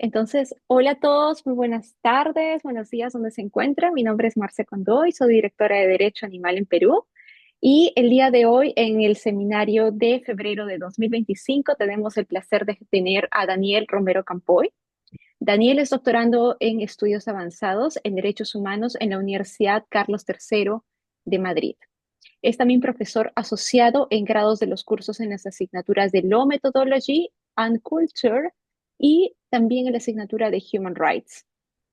Entonces, hola a todos, muy buenas tardes, buenos días, donde se encuentran. Mi nombre es Marcia Condoy, soy directora de Derecho Animal en Perú. Y el día de hoy, en el seminario de febrero de 2025, tenemos el placer de tener a Daniel Romero Campoy. Daniel es doctorando en estudios avanzados en derechos humanos en la Universidad Carlos III de Madrid. Es también profesor asociado en grados de los cursos en las asignaturas de Law Methodology and Culture y también en la asignatura de Human Rights.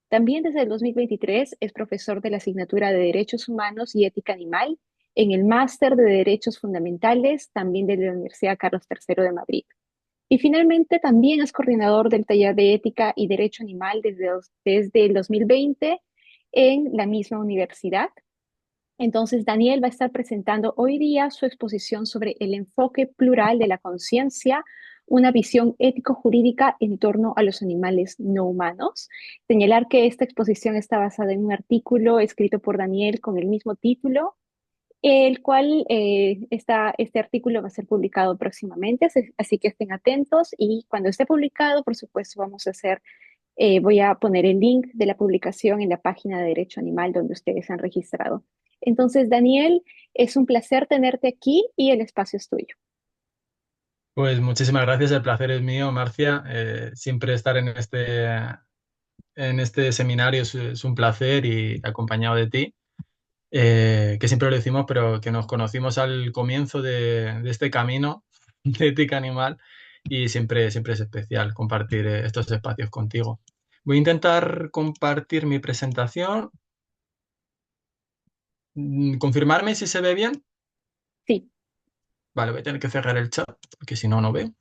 También desde el 2023 es profesor de la asignatura de Derechos Humanos y Ética Animal en el Máster de Derechos Fundamentales, también de la Universidad Carlos III de Madrid. Y finalmente también es coordinador del taller de Ética y Derecho Animal desde el 2020 en la misma universidad. Entonces, Daniel va a estar presentando hoy día su exposición sobre el enfoque plural de la conciencia, una visión ético-jurídica en torno a los animales no humanos. Señalar que esta exposición está basada en un artículo escrito por Daniel con el mismo título, el cual este artículo va a ser publicado próximamente, así que estén atentos y cuando esté publicado, por supuesto, voy a poner el link de la publicación en la página de Derecho Animal donde ustedes han registrado. Entonces, Daniel, es un placer tenerte aquí y el espacio es tuyo. Pues muchísimas gracias, el placer es mío, Marcia. Siempre estar en este seminario es un placer y acompañado de ti, que siempre lo decimos, pero que nos conocimos al comienzo de este camino de ética animal y siempre es especial compartir estos espacios contigo. Voy a intentar compartir mi presentación. Confirmarme si se ve bien. Sí. Vale, voy a tener que cerrar el chat porque si no, no veo.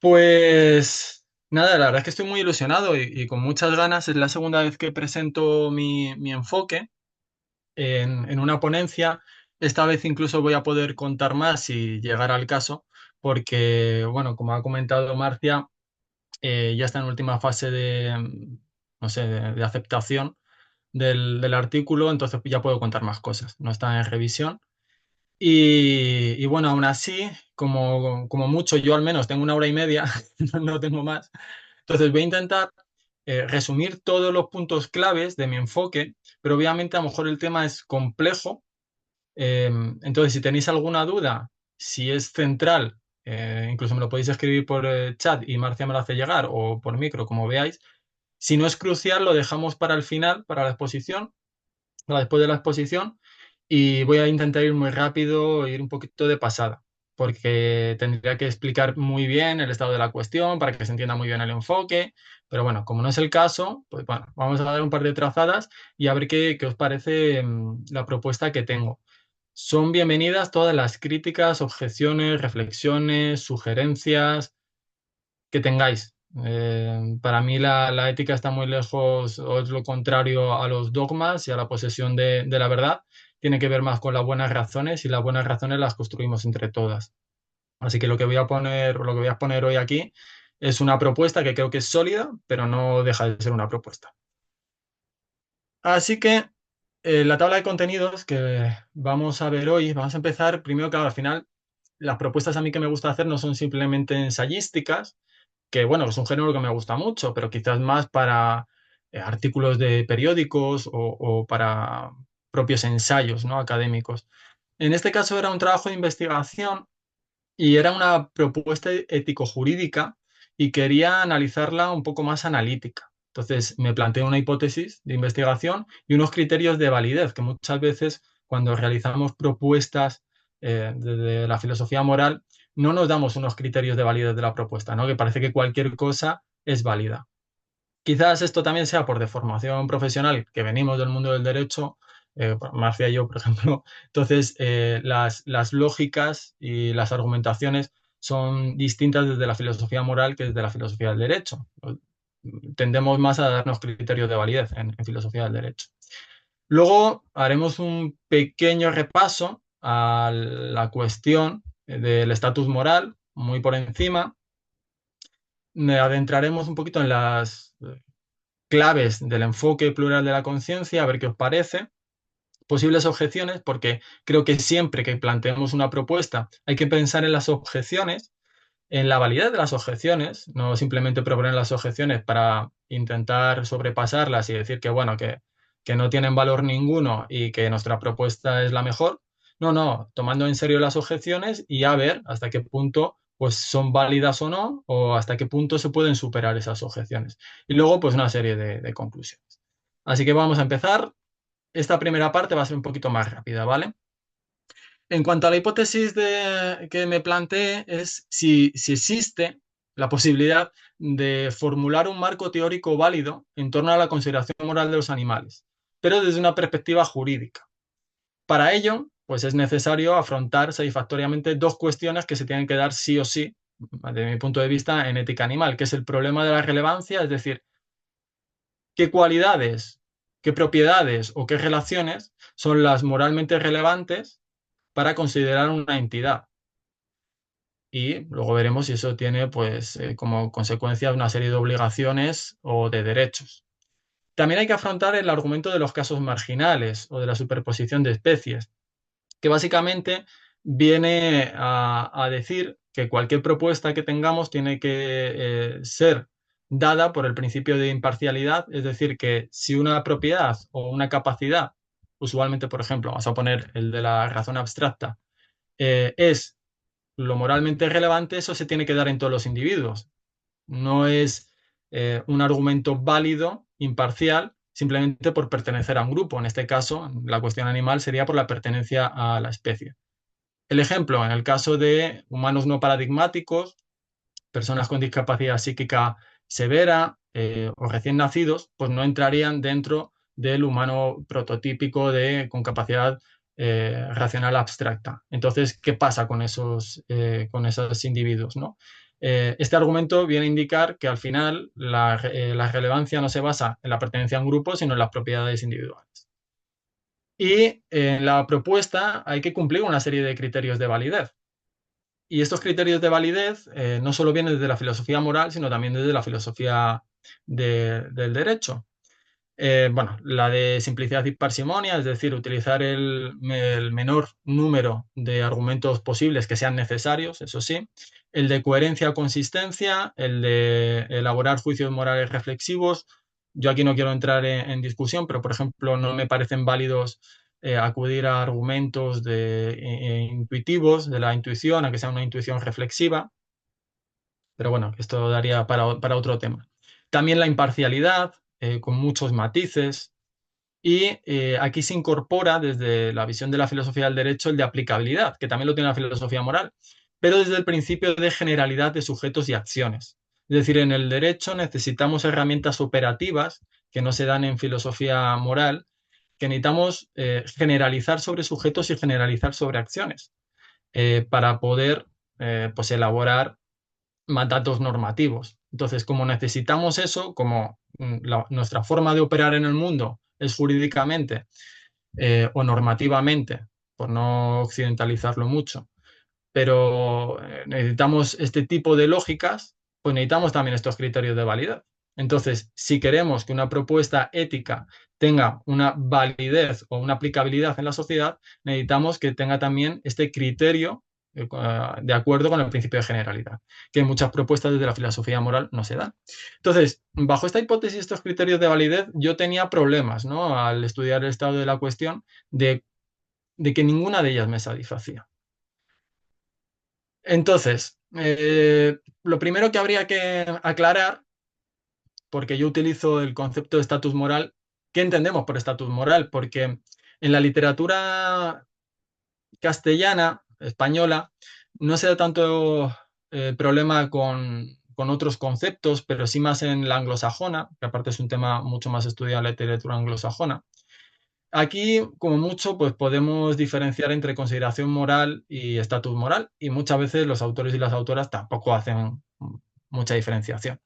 Pues nada, la verdad es que estoy muy ilusionado y con muchas ganas. Es la segunda vez que presento mi enfoque en una ponencia. Esta vez incluso voy a poder contar más si llegara al caso, porque, bueno, como ha comentado Marcia, ya está en última fase no sé, de aceptación del artículo, entonces ya puedo contar más cosas. No está en revisión. Y bueno, aún así, como mucho, yo al menos tengo una hora y media, no tengo más. Entonces voy a intentar resumir todos los puntos claves de mi enfoque, pero obviamente a lo mejor el tema es complejo. Entonces, si tenéis alguna duda, si es central, incluso me lo podéis escribir por chat y Marcia me lo hace llegar o por micro, como veáis. Si no es crucial, lo dejamos para el final, para la exposición, para después de la exposición, y voy a intentar ir muy rápido, ir un poquito de pasada, porque tendría que explicar muy bien el estado de la cuestión para que se entienda muy bien el enfoque, pero bueno, como no es el caso, pues bueno, vamos a dar un par de trazadas y a ver qué os parece la propuesta que tengo. Son bienvenidas todas las críticas, objeciones, reflexiones, sugerencias que tengáis. Para mí la ética está muy lejos, o es lo contrario a los dogmas y a la posesión de la verdad. Tiene que ver más con las buenas razones y las buenas razones las construimos entre todas. Así que lo que voy a poner hoy aquí es una propuesta que creo que es sólida, pero no deja de ser una propuesta. Así que la tabla de contenidos que vamos a ver hoy, vamos a empezar primero, claro, al final las propuestas a mí que me gusta hacer no son simplemente ensayísticas, que bueno, es un género que me gusta mucho, pero quizás más para artículos de periódicos o para propios ensayos, ¿no? Académicos. En este caso era un trabajo de investigación y era una propuesta ético-jurídica y quería analizarla un poco más analítica. Entonces me planteé una hipótesis de investigación y unos criterios de validez, que muchas veces cuando realizamos propuestas de la filosofía moral no nos damos unos criterios de validez de la propuesta, ¿no? Que parece que cualquier cosa es válida. Quizás esto también sea por deformación profesional, que venimos del mundo del derecho, Marcia y yo, por ejemplo. Entonces, las lógicas y las argumentaciones son distintas desde la filosofía moral que desde la filosofía del derecho. Tendemos más a darnos criterios de validez en filosofía del derecho. Luego haremos un pequeño repaso a la cuestión del estatus moral, muy por encima. Adentraremos un poquito en las claves del enfoque plural de la conciencia, a ver qué os parece. Posibles objeciones, porque creo que siempre que planteemos una propuesta hay que pensar en las objeciones, en la validez de las objeciones, no simplemente proponer las objeciones para intentar sobrepasarlas y decir que, bueno, que no tienen valor ninguno y que nuestra propuesta es la mejor. No, no, tomando en serio las objeciones y a ver hasta qué punto pues son válidas o no, o hasta qué punto se pueden superar esas objeciones. Y luego, pues una serie de conclusiones. Así que vamos a empezar. Esta primera parte va a ser un poquito más rápida, ¿vale? En cuanto a la hipótesis que me planteé, es si existe la posibilidad de formular un marco teórico válido en torno a la consideración moral de los animales, pero desde una perspectiva jurídica. Para ello, pues es necesario afrontar satisfactoriamente dos cuestiones que se tienen que dar sí o sí, desde mi punto de vista, en ética animal, que es el problema de la relevancia, es decir, qué cualidades, qué propiedades o qué relaciones son las moralmente relevantes para considerar una entidad. Y luego veremos si eso tiene, pues, como consecuencia una serie de obligaciones o de derechos. También hay que afrontar el argumento de los casos marginales o de la superposición de especies, que básicamente viene a decir que cualquier propuesta que tengamos tiene que ser dada por el principio de imparcialidad, es decir, que si una propiedad o una capacidad, usualmente, por ejemplo, vamos a poner el de la razón abstracta, es lo moralmente relevante, eso se tiene que dar en todos los individuos. No es un argumento válido, imparcial, simplemente por pertenecer a un grupo. En este caso, la cuestión animal sería por la pertenencia a la especie. El ejemplo, en el caso de humanos no paradigmáticos, personas con discapacidad psíquica severa o recién nacidos, pues no entrarían dentro del humano prototípico con capacidad racional abstracta. Entonces, ¿qué pasa con esos individuos, ¿no? Este argumento viene a indicar que al final la relevancia no se basa en la pertenencia a un grupo, sino en las propiedades individuales. Y en la propuesta hay que cumplir una serie de criterios de validez. Y estos criterios de validez no solo vienen desde la filosofía moral, sino también desde la filosofía del derecho. Bueno, la de simplicidad y parsimonia, es decir, utilizar el menor número de argumentos posibles que sean necesarios, eso sí. El de coherencia o consistencia, el de elaborar juicios morales reflexivos. Yo aquí no quiero entrar en discusión, pero por ejemplo, no me parecen válidos acudir a argumentos intuitivos, de la intuición, a que sea una intuición reflexiva. Pero bueno, esto daría para otro tema. También la imparcialidad, con muchos matices. Y aquí se incorpora desde la visión de la filosofía del derecho el de aplicabilidad, que también lo tiene la filosofía moral, pero desde el principio de generalidad de sujetos y acciones. Es decir, en el derecho necesitamos herramientas operativas que no se dan en filosofía moral, que necesitamos generalizar sobre sujetos y generalizar sobre acciones para poder pues elaborar mandatos normativos. Entonces, como necesitamos eso, como nuestra forma de operar en el mundo es jurídicamente o normativamente, por no occidentalizarlo mucho, pero necesitamos este tipo de lógicas, pues necesitamos también estos criterios de validez. Entonces, si queremos que una propuesta ética tenga una validez o una aplicabilidad en la sociedad, necesitamos que tenga también este criterio de acuerdo con el principio de generalidad, que en muchas propuestas desde la filosofía moral no se dan. Entonces, bajo esta hipótesis, estos criterios de validez, yo tenía problemas, ¿no? Al estudiar el estado de la cuestión, de que ninguna de ellas me satisfacía. Entonces, lo primero que habría que aclarar, porque yo utilizo el concepto de estatus moral, ¿qué entendemos por estatus moral? Porque en la literatura castellana, española, no se da tanto problema con otros conceptos, pero sí más en la anglosajona, que aparte es un tema mucho más estudiado en la literatura anglosajona. Aquí, como mucho, pues podemos diferenciar entre consideración moral y estatus moral, y muchas veces los autores y las autoras tampoco hacen mucha diferenciación.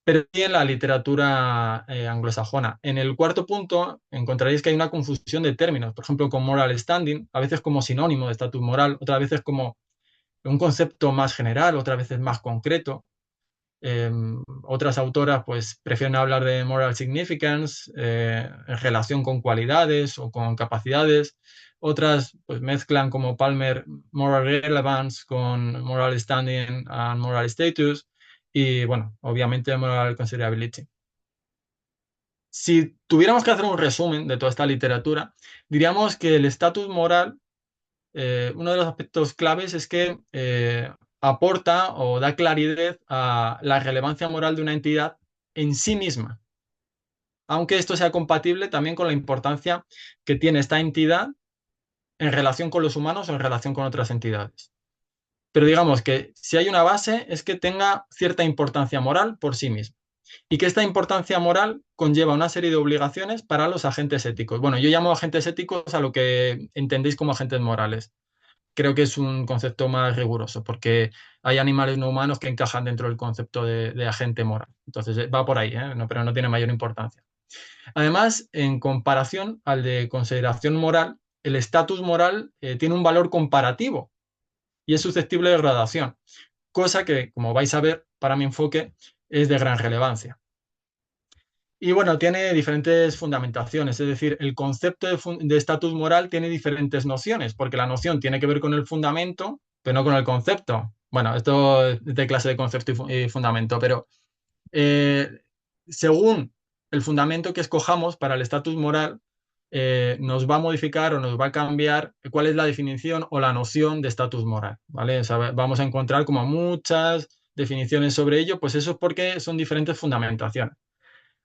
Pero sí en la literatura anglosajona. En el cuarto punto encontraréis que hay una confusión de términos, por ejemplo, con moral standing, a veces como sinónimo de estatus moral, otras veces como un concepto más general, otras veces más concreto. Otras autoras pues prefieren hablar de moral significance en relación con cualidades o con capacidades. Otras pues mezclan como Palmer moral relevance con moral standing and moral status y bueno, obviamente moral considerability. Si tuviéramos que hacer un resumen de toda esta literatura, diríamos que el estatus moral, uno de los aspectos claves es que aporta o da claridad a la relevancia moral de una entidad en sí misma, aunque esto sea compatible también con la importancia que tiene esta entidad en relación con los humanos o en relación con otras entidades. Pero digamos que si hay una base es que tenga cierta importancia moral por sí misma y que esta importancia moral conlleva una serie de obligaciones para los agentes éticos. Bueno, yo llamo agentes éticos a lo que entendéis como agentes morales. Creo que es un concepto más riguroso, porque hay animales no humanos que encajan dentro del concepto de agente moral. Entonces, va por ahí, ¿eh? No, pero no tiene mayor importancia. Además, en comparación al de consideración moral, el estatus moral tiene un valor comparativo y es susceptible de gradación, cosa que, como vais a ver, para mi enfoque es de gran relevancia. Y bueno, tiene diferentes fundamentaciones, es decir, el concepto de estatus moral tiene diferentes nociones, porque la noción tiene que ver con el fundamento, pero no con el concepto. Bueno, esto es de clase de concepto y fundamento, pero eh, según el fundamento que escojamos para el estatus moral, nos va a modificar o nos va a cambiar cuál es la definición o la noción de estatus moral, ¿vale? O sea, vamos a encontrar como muchas definiciones sobre ello, pues eso es porque son diferentes fundamentaciones.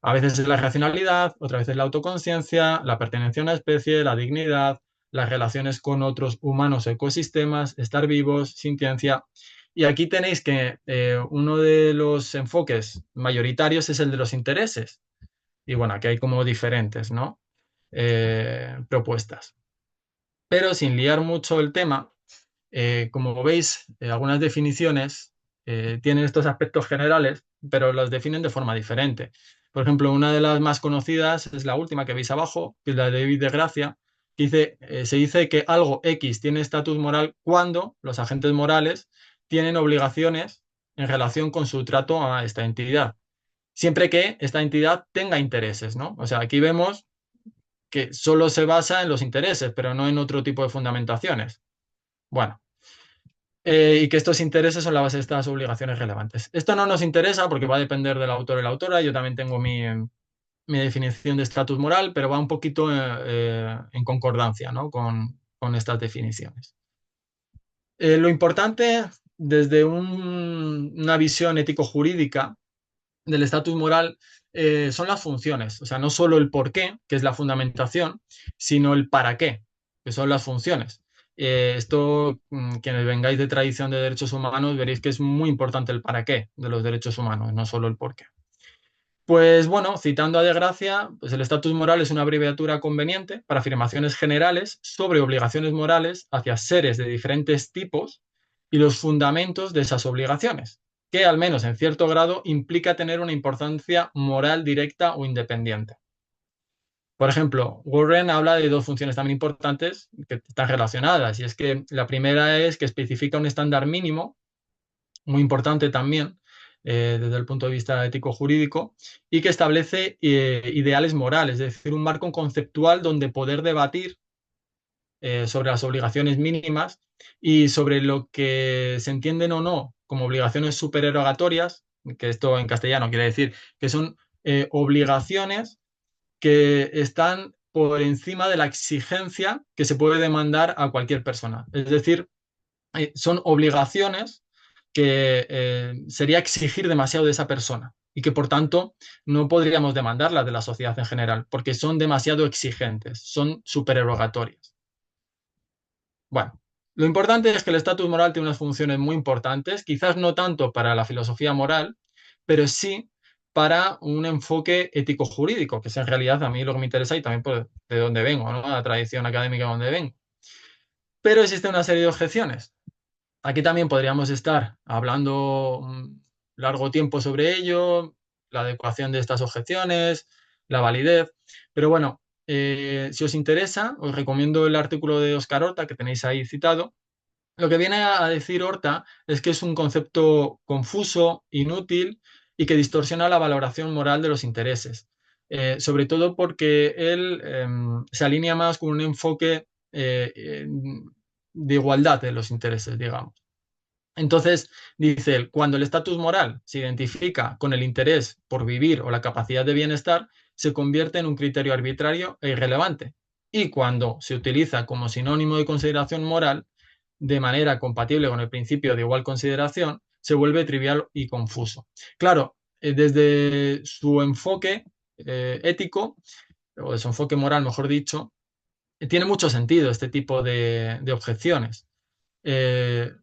A veces es la racionalidad, otras veces la autoconciencia, la pertenencia a una especie, la dignidad, las relaciones con otros humanos o ecosistemas, estar vivos, sintiencia. Y aquí tenéis que uno de los enfoques mayoritarios es el de los intereses. Y bueno, aquí hay como diferentes, ¿no? Propuestas. Pero sin liar mucho el tema, como veis, algunas definiciones tienen estos aspectos generales, pero los definen de forma diferente. Por ejemplo, una de las más conocidas es la última que veis abajo, que es la de David de Gracia, que dice, se dice que algo X tiene estatus moral cuando los agentes morales tienen obligaciones en relación con su trato a esta entidad, siempre que esta entidad tenga intereses, ¿no? O sea, aquí vemos que solo se basa en los intereses, pero no en otro tipo de fundamentaciones. Bueno, y que estos intereses son la base de estas obligaciones relevantes. Esto no nos interesa porque va a depender del autor y la autora. Yo también tengo mi definición de estatus moral, pero va un poquito en concordancia, ¿no? con estas definiciones. Lo importante desde una visión ético-jurídica del estatus moral son las funciones, o sea, no solo el por qué, que es la fundamentación, sino el para qué, que son las funciones. Esto, quienes vengáis de tradición de derechos humanos, veréis que es muy importante el para qué de los derechos humanos, no solo el por qué. Pues bueno, citando a De Gracia, pues el estatus moral es una abreviatura conveniente para afirmaciones generales sobre obligaciones morales hacia seres de diferentes tipos y los fundamentos de esas obligaciones, que al menos en cierto grado implica tener una importancia moral directa o independiente. Por ejemplo, Warren habla de dos funciones también importantes que están relacionadas, y es que la primera es que especifica un estándar mínimo muy importante también desde el punto de vista ético-jurídico, y que establece ideales morales, es decir, un marco conceptual donde poder debatir sobre las obligaciones mínimas y sobre lo que se entienden o no como obligaciones supererogatorias, que esto en castellano quiere decir que son obligaciones que están por encima de la exigencia que se puede demandar a cualquier persona. Es decir, son obligaciones que sería exigir demasiado de esa persona y que por tanto no podríamos demandarlas de la sociedad en general porque son demasiado exigentes, son supererogatorias. Bueno, lo importante es que el estatus moral tiene unas funciones muy importantes, quizás no tanto para la filosofía moral, pero sí para un enfoque ético-jurídico, que es en realidad a mí lo que me interesa y también por de dónde vengo, ¿no? La tradición académica de donde vengo. Pero existe una serie de objeciones. Aquí también podríamos estar hablando un largo tiempo sobre ello, la adecuación de estas objeciones, la validez, pero bueno, si os interesa, os recomiendo el artículo de Oscar Horta que tenéis ahí citado, Lo que viene a decir Horta es que es un concepto confuso, inútil y que distorsiona la valoración moral de los intereses. Sobre todo porque él se alinea más con un enfoque de igualdad de los intereses, digamos. Entonces, dice él, cuando el estatus moral se identifica con el interés por vivir o la capacidad de bienestar, se convierte en un criterio arbitrario e irrelevante. Y cuando se utiliza como sinónimo de consideración moral, de manera compatible con el principio de igual consideración, se vuelve trivial y confuso. Claro, desde su enfoque ético, o de su enfoque moral, mejor dicho, tiene mucho sentido este tipo de objeciones.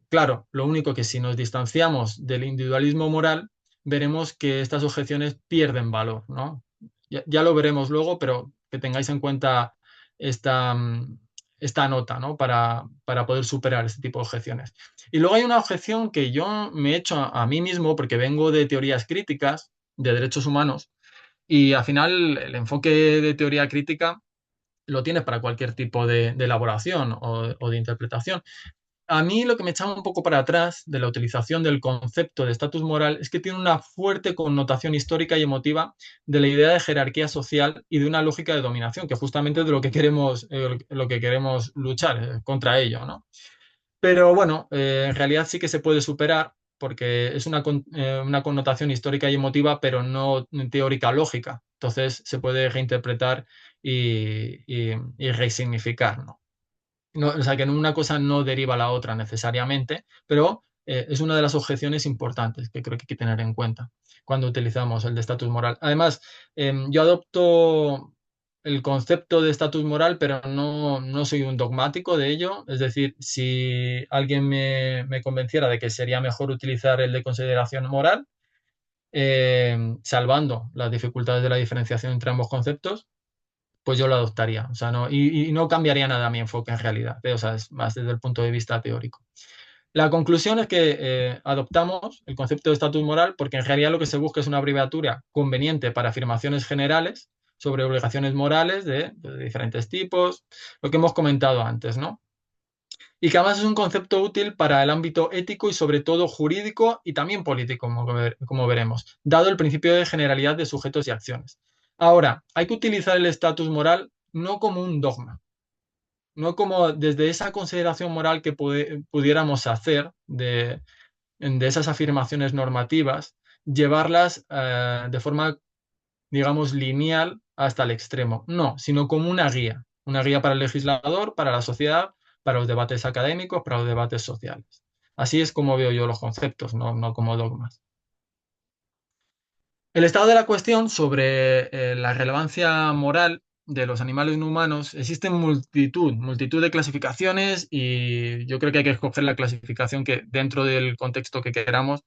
Claro, lo único que si nos distanciamos del individualismo moral, veremos que estas objeciones pierden valor, ¿no? Ya lo veremos luego, pero que tengáis en cuenta esta, esta nota, ¿no? Para poder superar este tipo de objeciones. Y luego hay una objeción que yo me he hecho a mí mismo porque vengo de teorías críticas de derechos humanos y al final el enfoque de teoría crítica lo tienes para cualquier tipo de elaboración o de interpretación. A mí lo que me echaba un poco para atrás de la utilización del concepto de estatus moral es que tiene una fuerte connotación histórica y emotiva de la idea de jerarquía social y de una lógica de dominación, que justamente es de lo que queremos luchar contra ello, ¿no? Pero bueno, en realidad sí que se puede superar porque es una connotación histórica y emotiva, pero no teórica lógica. Entonces se puede reinterpretar y resignificar, ¿no? No, o sea, que una cosa no deriva a la otra necesariamente, pero es una de las objeciones importantes que creo que hay que tener en cuenta cuando utilizamos el de estatus moral. Además, yo adopto el concepto de estatus moral, pero no soy un dogmático de ello. Es decir, si alguien me convenciera de que sería mejor utilizar el de consideración moral, salvando las dificultades de la diferenciación entre ambos conceptos, pues yo lo adoptaría. O sea, no, y no cambiaría nada mi enfoque en realidad, o sea, es más desde el punto de vista teórico. La conclusión es que adoptamos el concepto de estatus moral porque en realidad lo que se busca es una abreviatura conveniente para afirmaciones generales sobre obligaciones morales de diferentes tipos, lo que hemos comentado antes, ¿no? Y que además es un concepto útil para el ámbito ético y sobre todo jurídico y también político, como veremos, dado el principio de generalidad de sujetos y acciones. Ahora, hay que utilizar el estatus moral no como un dogma, no como desde esa consideración moral que pudiéramos hacer de esas afirmaciones normativas, llevarlas de forma, digamos, lineal hasta el extremo. No, sino como una guía para el legislador, para la sociedad, para los debates académicos, para los debates sociales. Así es como veo yo los conceptos, no como dogmas. El estado de la cuestión sobre la relevancia moral de los animales no humanos, existen multitud de clasificaciones y yo creo que hay que escoger la clasificación que dentro del contexto que queramos,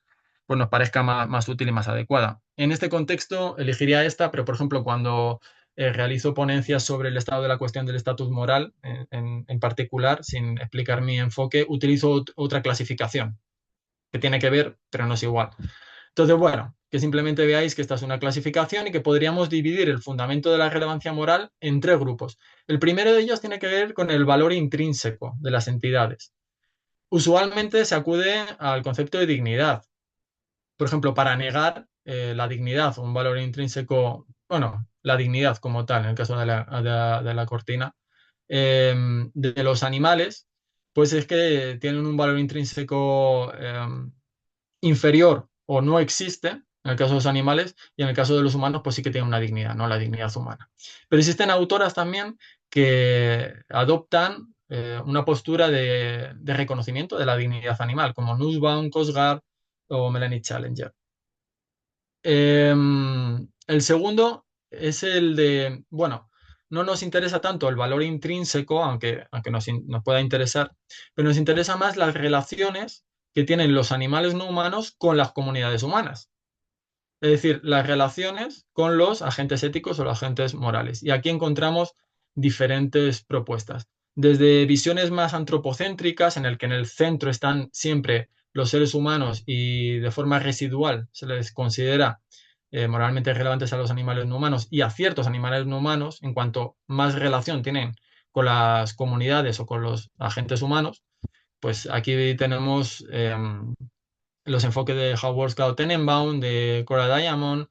pues nos parezca más útil y más adecuada. En este contexto elegiría esta, pero por ejemplo cuando realizo ponencias sobre el estado de la cuestión del estatus moral en particular, sin explicar mi enfoque, utilizo otra clasificación que tiene que ver, pero no es igual. Entonces, bueno, que simplemente veáis que esta es una clasificación y que podríamos dividir el fundamento de la relevancia moral en tres grupos. El primero de ellos tiene que ver con el valor intrínseco de las entidades. Usualmente se acude al concepto de dignidad. Por ejemplo, para negar la dignidad, un valor intrínseco, bueno, la dignidad como tal, en el caso de la cortina, de los animales, pues es que tienen un valor intrínseco inferior o no existe, en el caso de los animales, y en el caso de los humanos, pues sí que tiene una dignidad, ¿no? La dignidad humana. Pero existen autoras también que adoptan una postura de reconocimiento de la dignidad animal, como Nussbaum, Kosgard o Melanie Challenger. El segundo es el de, bueno, no nos interesa tanto el valor intrínseco, aunque nos pueda interesar, pero nos interesa más las relaciones que tienen los animales no humanos con las comunidades humanas. Es decir, las relaciones con los agentes éticos o los agentes morales. Y aquí encontramos diferentes propuestas. Desde visiones más antropocéntricas, en el que en el centro están siempre los seres humanos y de forma residual se les considera moralmente relevantes a los animales no humanos y a ciertos animales no humanos, en cuanto más relación tienen con las comunidades o con los agentes humanos, pues aquí tenemos los enfoques de Howard Scott Tenenbaum, de Cora Diamond,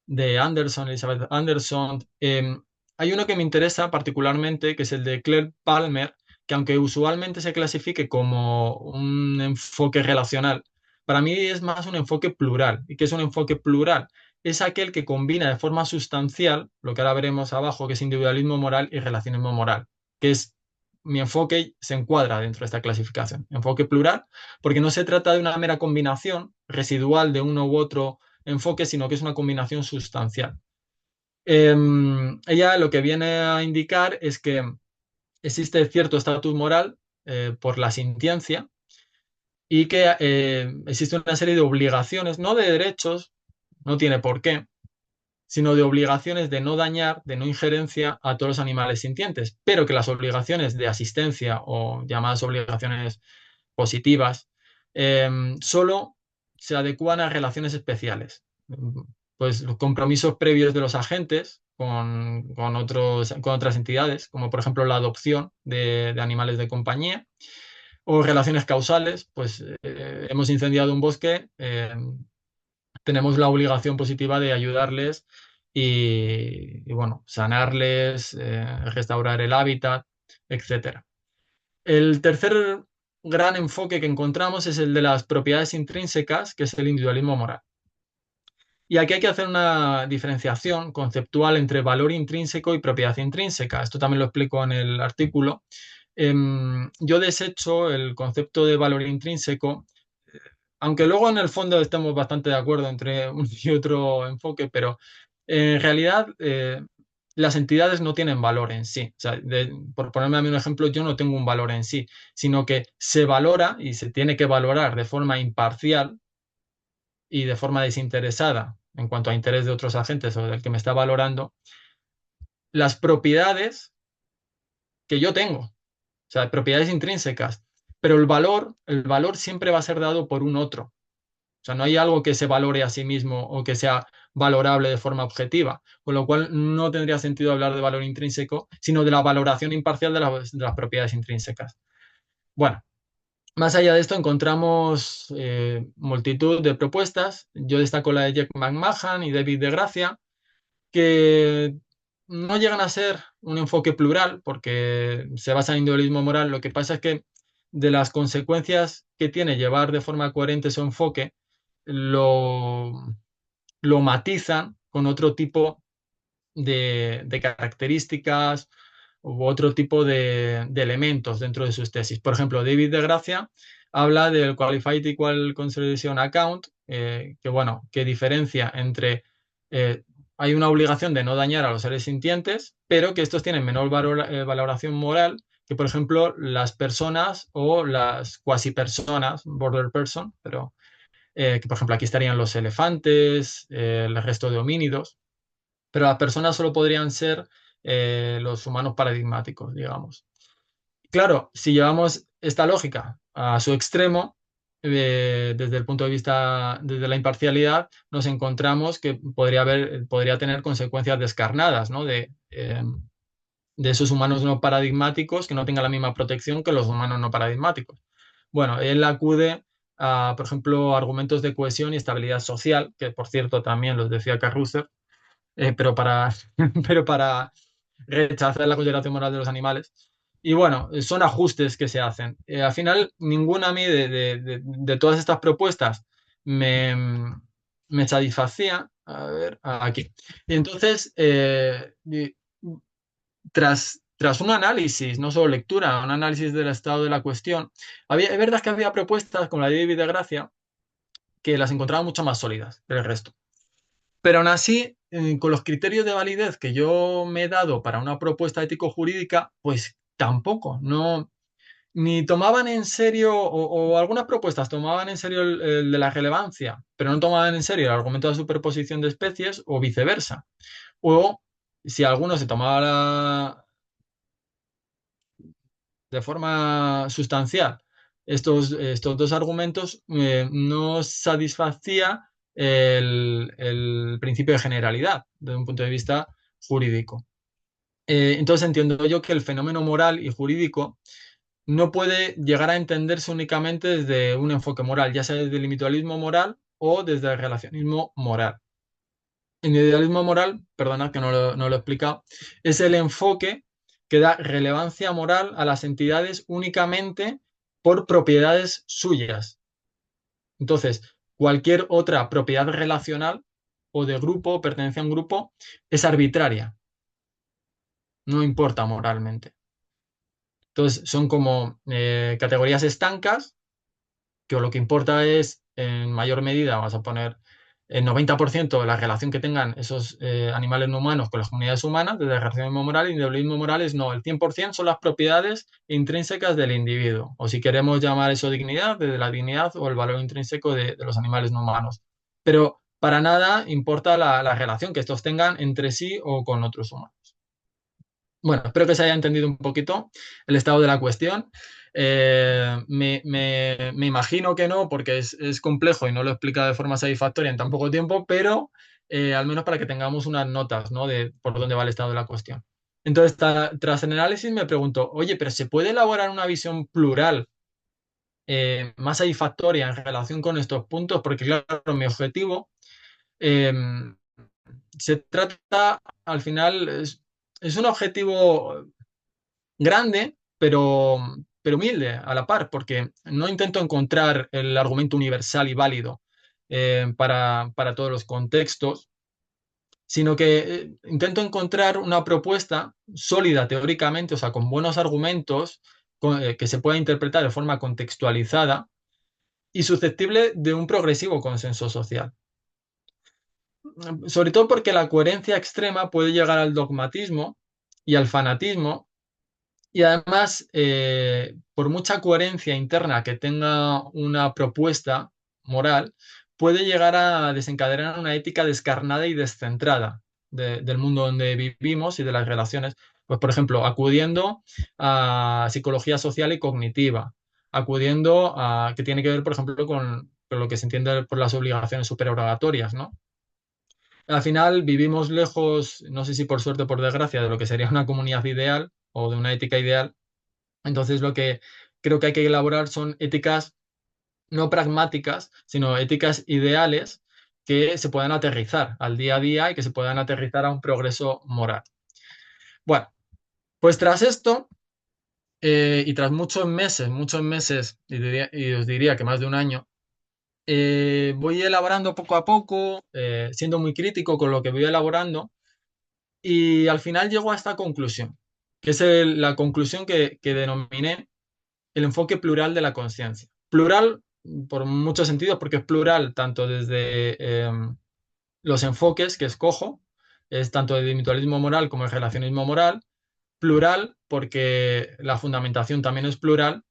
de Anderson, Elizabeth Anderson. Hay uno que me interesa particularmente, que es el de Claire Palmer, que aunque usualmente se clasifique como un enfoque relacional, para mí es más un enfoque plural. ¿Y qué es un enfoque plural? Es aquel que combina de forma sustancial, lo que ahora veremos abajo, que es individualismo moral y relacionismo moral, que es mi enfoque se encuadra dentro de esta clasificación. Enfoque plural, porque no se trata de una mera combinación residual de uno u otro enfoque, sino que es una combinación sustancial. Ella lo que viene a indicar es que existe cierto estatus moral por la sintiencia y que existe una serie de obligaciones, no de derechos, no tiene por qué, sino de obligaciones de no dañar, de no injerencia a todos los animales sintientes, pero que las obligaciones de asistencia o llamadas obligaciones positivas solo se adecúan a relaciones especiales. Pues los compromisos previos de los agentes con otras entidades, como por ejemplo la adopción de animales de compañía, o relaciones causales, pues hemos incendiado un bosque, tenemos la obligación positiva de ayudarles bueno, sanarles, restaurar el hábitat, etcétera. El tercer gran enfoque que encontramos es el de las propiedades intrínsecas, que es el individualismo moral. Y aquí hay que hacer una diferenciación conceptual entre valor intrínseco y propiedad intrínseca. Esto también lo explico en el artículo. Yo desecho el concepto de valor intrínseco, aunque luego en el fondo estemos bastante de acuerdo entre un y otro enfoque, pero en realidad las entidades no tienen valor en sí. O sea, por ponerme a mí un ejemplo, yo no tengo un valor en sí, sino que se valora y se tiene que valorar de forma imparcial y de forma desinteresada en cuanto a interés de otros agentes o del que me está valorando, las propiedades que yo tengo, o sea, propiedades intrínsecas, pero el valor siempre va a ser dado por un otro. O sea, no hay algo que se valore a sí mismo o que sea valorable de forma objetiva, con lo cual no tendría sentido hablar de valor intrínseco, sino de la valoración imparcial de las propiedades intrínsecas. Bueno, más allá de esto encontramos multitud de propuestas. Yo destaco la de Jack McMahon y David de Gracia, que no llegan a ser un enfoque plural porque se basa en individualismo moral. Lo que pasa es que de las consecuencias que tiene llevar de forma coherente su enfoque, lo, lo matizan con otro tipo de características u otro tipo de elementos dentro de sus tesis. Por ejemplo, David de Gracia habla del Qualified Equal Consideration Account, que bueno, que diferencia entre hay una obligación de no dañar a los seres sintientes, pero que estos tienen menor valoración moral que, por ejemplo, las personas o las cuasi personas, border person, pero que, por ejemplo, aquí estarían los elefantes, el resto de homínidos, pero las personas solo podrían ser los humanos paradigmáticos, digamos. Claro, si llevamos esta lógica a su extremo, desde el punto de vista, desde la imparcialidad, nos encontramos que podría tener consecuencias descarnadas, ¿no? De esos humanos no paradigmáticos que no tengan la misma protección que los humanos no paradigmáticos. Bueno, él acude a, por ejemplo, argumentos de cohesión y estabilidad social, que por cierto también los decía Carruser, pero para rechazar la consideración moral de los animales. Y bueno, son ajustes que se hacen. Al final, ninguna a mí de todas estas propuestas me, me satisfacía. A ver, aquí. Y entonces, tras un análisis, no solo lectura, un análisis del estado de la cuestión, es verdad que había propuestas como la de David de Gracia que las encontraba mucho más sólidas que el resto. Pero aún así, con los criterios de validez que yo me he dado para una propuesta ético-jurídica, pues tampoco, no, ni tomaban en serio, o algunas propuestas tomaban en serio el de la relevancia, pero no tomaban en serio el argumento de la superposición de especies, o viceversa. O si alguno se tomaba de forma sustancial estos dos argumentos, no satisfacía el principio de generalidad desde un punto de vista jurídico. Entonces entiendo yo que el fenómeno moral y jurídico no puede llegar a entenderse únicamente desde un enfoque moral, ya sea desde el individualismo moral o desde el relacionismo moral. El individualismo moral, perdona que no lo he explicado, es el enfoque que da relevancia moral a las entidades únicamente por propiedades suyas. Entonces, cualquier otra propiedad relacional o de grupo, o pertenencia a un grupo, es arbitraria, no importa moralmente. Entonces, son como categorías estancas que lo que importa es, en mayor medida, vamos a poner el 90% de la relación que tengan esos animales no humanos con las comunidades humanas, desde el relacionismo moral, y individualismo moral es no, el 100% son las propiedades intrínsecas del individuo, o si queremos llamar eso dignidad, desde la dignidad o el valor intrínseco de los animales no humanos. Pero para nada importa la relación que estos tengan entre sí o con otros humanos. Bueno, espero que se haya entendido un poquito el estado de la cuestión. Me imagino que no, porque es complejo y no lo explica de forma satisfactoria en tan poco tiempo, pero al menos para que tengamos unas notas, ¿no? De por dónde va el estado de la cuestión. Entonces, tras el análisis me pregunto, oye, pero ¿se puede elaborar una visión plural más satisfactoria en relación con estos puntos? Porque claro, mi objetivo eh, se trata, al final, es un objetivo grande, pero humilde a la par, porque no intento encontrar el argumento universal y válido para todos los contextos, sino que intento encontrar una propuesta sólida teóricamente, o sea, con buenos argumentos, que se pueda interpretar de forma contextualizada y susceptible de un progresivo consenso social. Sobre todo porque la coherencia extrema puede llegar al dogmatismo y al fanatismo. Y además, por mucha coherencia interna que tenga una propuesta moral, puede llegar a desencadenar una ética descarnada y descentrada del mundo donde vivimos y de las relaciones. Pues, por ejemplo, acudiendo a psicología social y cognitiva, acudiendo a que tiene que ver, por ejemplo, con lo que se entiende por las obligaciones supererogatorias, ¿no? Al final vivimos lejos, no sé si por suerte o por desgracia, de lo que sería una comunidad ideal o de una ética ideal. Entonces, lo que creo que hay que elaborar son éticas no pragmáticas, sino éticas ideales que se puedan aterrizar al día a día y que se puedan aterrizar a un progreso moral. Bueno, pues tras esto, y tras muchos meses, y os diría que más de un año, voy elaborando poco a poco, siendo muy crítico con lo que voy elaborando, y al final llego a esta conclusión, que es la conclusión que denominé el enfoque plural de la conciencia. Plural por muchos sentidos, porque es plural tanto desde los enfoques que escojo, es tanto el individualismo moral como el relacionismo moral, plural porque la fundamentación también es plural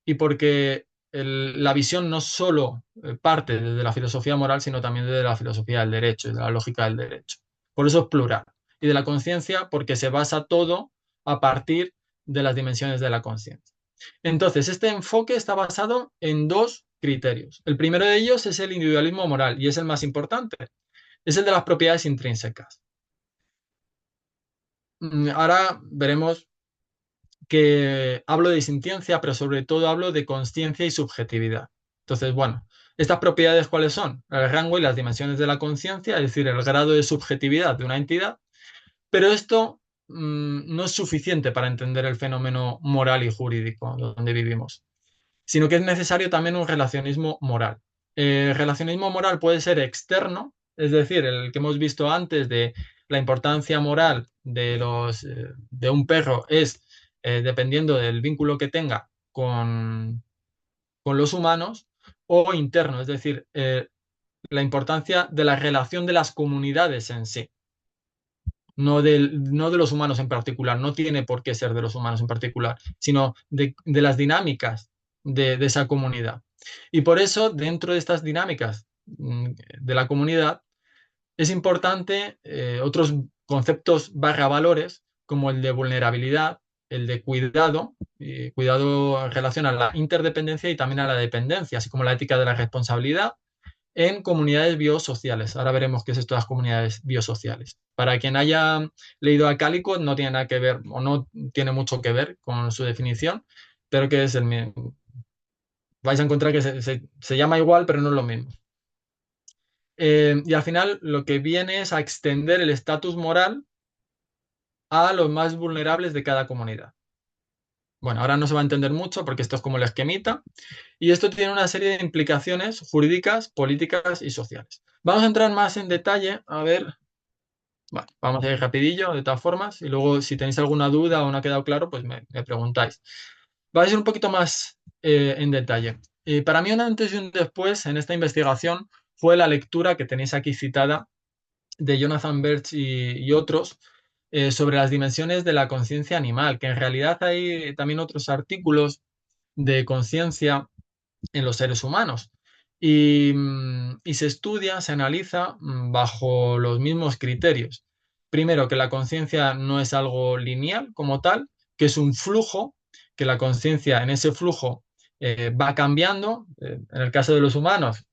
y porque la visión no solo parte desde la filosofía moral, sino también desde la filosofía del derecho y de la lógica del derecho. Por eso es plural. Y de la conciencia porque se basa todo a partir de las dimensiones de la conciencia. Entonces, este enfoque está basado en dos criterios. El primero de ellos es el individualismo moral y es el más importante. Es el de las propiedades intrínsecas. Ahora veremos que hablo de sintiencia, pero sobre todo hablo de consciencia y subjetividad. Entonces, bueno, ¿estas propiedades cuáles son? El rango y las dimensiones de la conciencia, es decir, el grado de subjetividad de una entidad, pero esto no es suficiente para entender el fenómeno moral y jurídico donde vivimos, sino que es necesario también un relacionismo moral. El relacionismo moral puede ser externo, es decir, el que hemos visto antes de la importancia moral de un perro es dependiendo del vínculo que tenga con los humanos, o interno, es decir, la importancia de la relación de las comunidades en sí, no de los humanos en particular, no tiene por qué ser de los humanos en particular, sino de las dinámicas de esa comunidad. Y por eso, dentro de estas dinámicas de la comunidad, es importante otros conceptos barra valores, como el de vulnerabilidad, el de cuidado, y cuidado en relación a la interdependencia y también a la dependencia, así como la ética de la responsabilidad en comunidades biosociales. Ahora veremos qué es esto de las comunidades biosociales. Para quien haya leído a Cálico, no tiene nada que ver o no tiene mucho que ver con su definición. pero que es el mismo. Vais a encontrar que se llama igual, pero no es lo mismo. Y al final lo que viene es a extender el estatus moral a los más vulnerables de cada comunidad. Bueno, ahora no se va a entender mucho porque esto es como el esquemita, y esto tiene una serie de implicaciones jurídicas, políticas y sociales. Vamos a entrar más en detalle, a ver, bueno, vamos a ir rapidillo de todas formas, y luego si tenéis alguna duda o no ha quedado claro, pues me preguntáis. Va a ser un poquito más en detalle. Para mí un antes y un después en esta investigación fue la lectura que tenéis aquí citada de Jonathan Birch y otros sobre las dimensiones de la conciencia animal, que en realidad hay también otros artículos de conciencia en los seres humanos. Y se estudia, se analiza bajo los mismos criterios. Primero, que la conciencia no es algo lineal como tal, que es un flujo, que la conciencia en ese flujo va cambiando. En el caso de los humanos,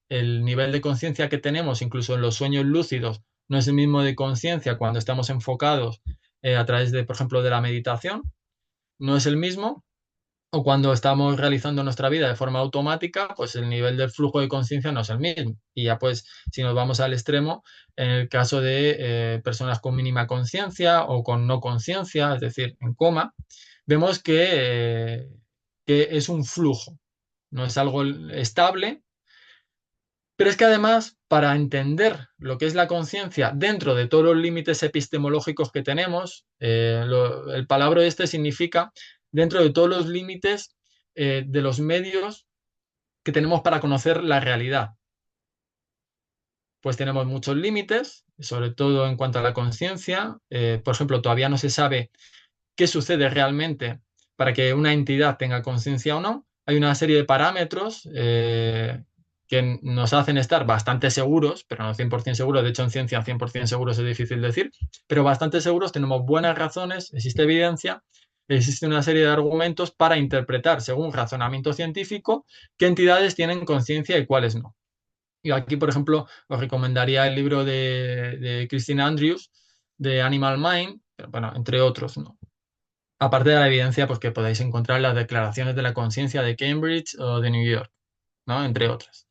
el nivel de conciencia que tenemos, incluso en los sueños lúcidos, no es el mismo de conciencia cuando estamos enfocados a través de, por ejemplo, de la meditación, no es el mismo, o cuando estamos realizando nuestra vida de forma automática, pues el nivel del flujo de conciencia no es el mismo. Y ya pues si nos vamos al extremo, en el caso de personas con mínima conciencia o con no conciencia, es decir, en coma, vemos que es un flujo, no es algo estable, pero es que además, para entender lo que es la conciencia dentro de todos los límites epistemológicos que tenemos, el palabra este significa dentro de todos los límites de los medios que tenemos para conocer la realidad. Pues tenemos muchos límites, sobre todo en cuanto a la conciencia. Por ejemplo, todavía no se sabe qué sucede realmente para que una entidad tenga conciencia o no. Hay una serie de parámetros que nos hacen estar bastante seguros, pero no 100% seguros. De hecho, en ciencia 100% seguros es difícil decir, pero bastante seguros, tenemos buenas razones, existe evidencia, existe una serie de argumentos para interpretar, según razonamiento científico, qué entidades tienen conciencia y cuáles no. Y aquí, por ejemplo, os recomendaría el libro de Christine Andrews, de Animal Mind, pero bueno, entre otros, ¿no? Aparte de la evidencia, pues que podáis encontrar las declaraciones de la conciencia de Cambridge o de New York, ¿no? Entre otras.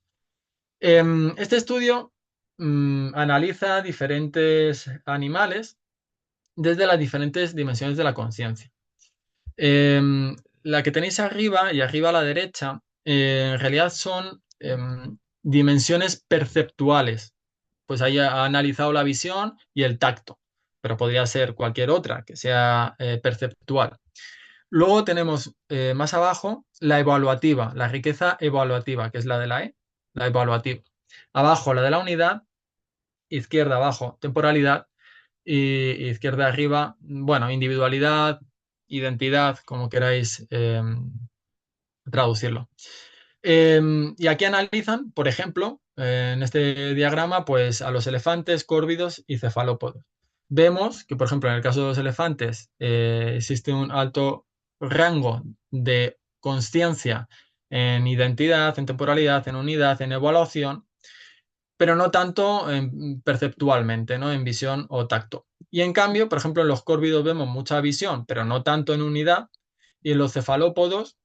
Este estudio analiza diferentes animales desde las diferentes dimensiones de la conciencia. La que tenéis arriba y arriba a la derecha, en realidad son dimensiones perceptuales. Pues ahí ha analizado la visión y el tacto, pero podría ser cualquier otra que sea perceptual. Luego tenemos más abajo la evaluativa, la riqueza evaluativa, que es la de la E, la evaluativa. Abajo la de la unidad, izquierda abajo temporalidad y izquierda arriba, bueno, individualidad, identidad, como queráis traducirlo. Y aquí analizan, por ejemplo, en este diagrama, pues a los elefantes, córvidos y cefalópodos. Vemos que, por ejemplo, en el caso de los elefantes existe un alto rango de consciencia en identidad, en temporalidad, en unidad, en evaluación, pero no tanto perceptualmente, ¿no? En visión o tacto. Y en cambio, por ejemplo, en los córvidos vemos mucha visión, pero no tanto en unidad, y en los cefalópodos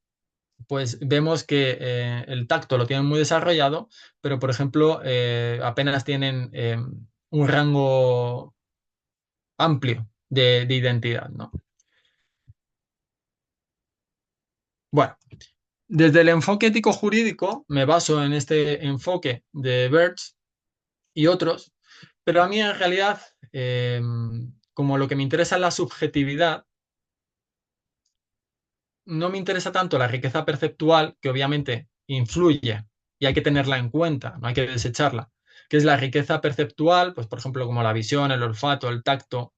pues vemos que el tacto lo tienen muy desarrollado, pero por ejemplo apenas tienen un rango amplio de identidad, ¿no? Bueno, desde el enfoque ético-jurídico me baso en este enfoque de Birch y otros, pero a mí en realidad, como lo que me interesa es la subjetividad, no me interesa tanto la riqueza perceptual, que obviamente influye y hay que tenerla en cuenta, no hay que desecharla, que es la riqueza perceptual, pues por ejemplo como la visión, el olfato, el tacto,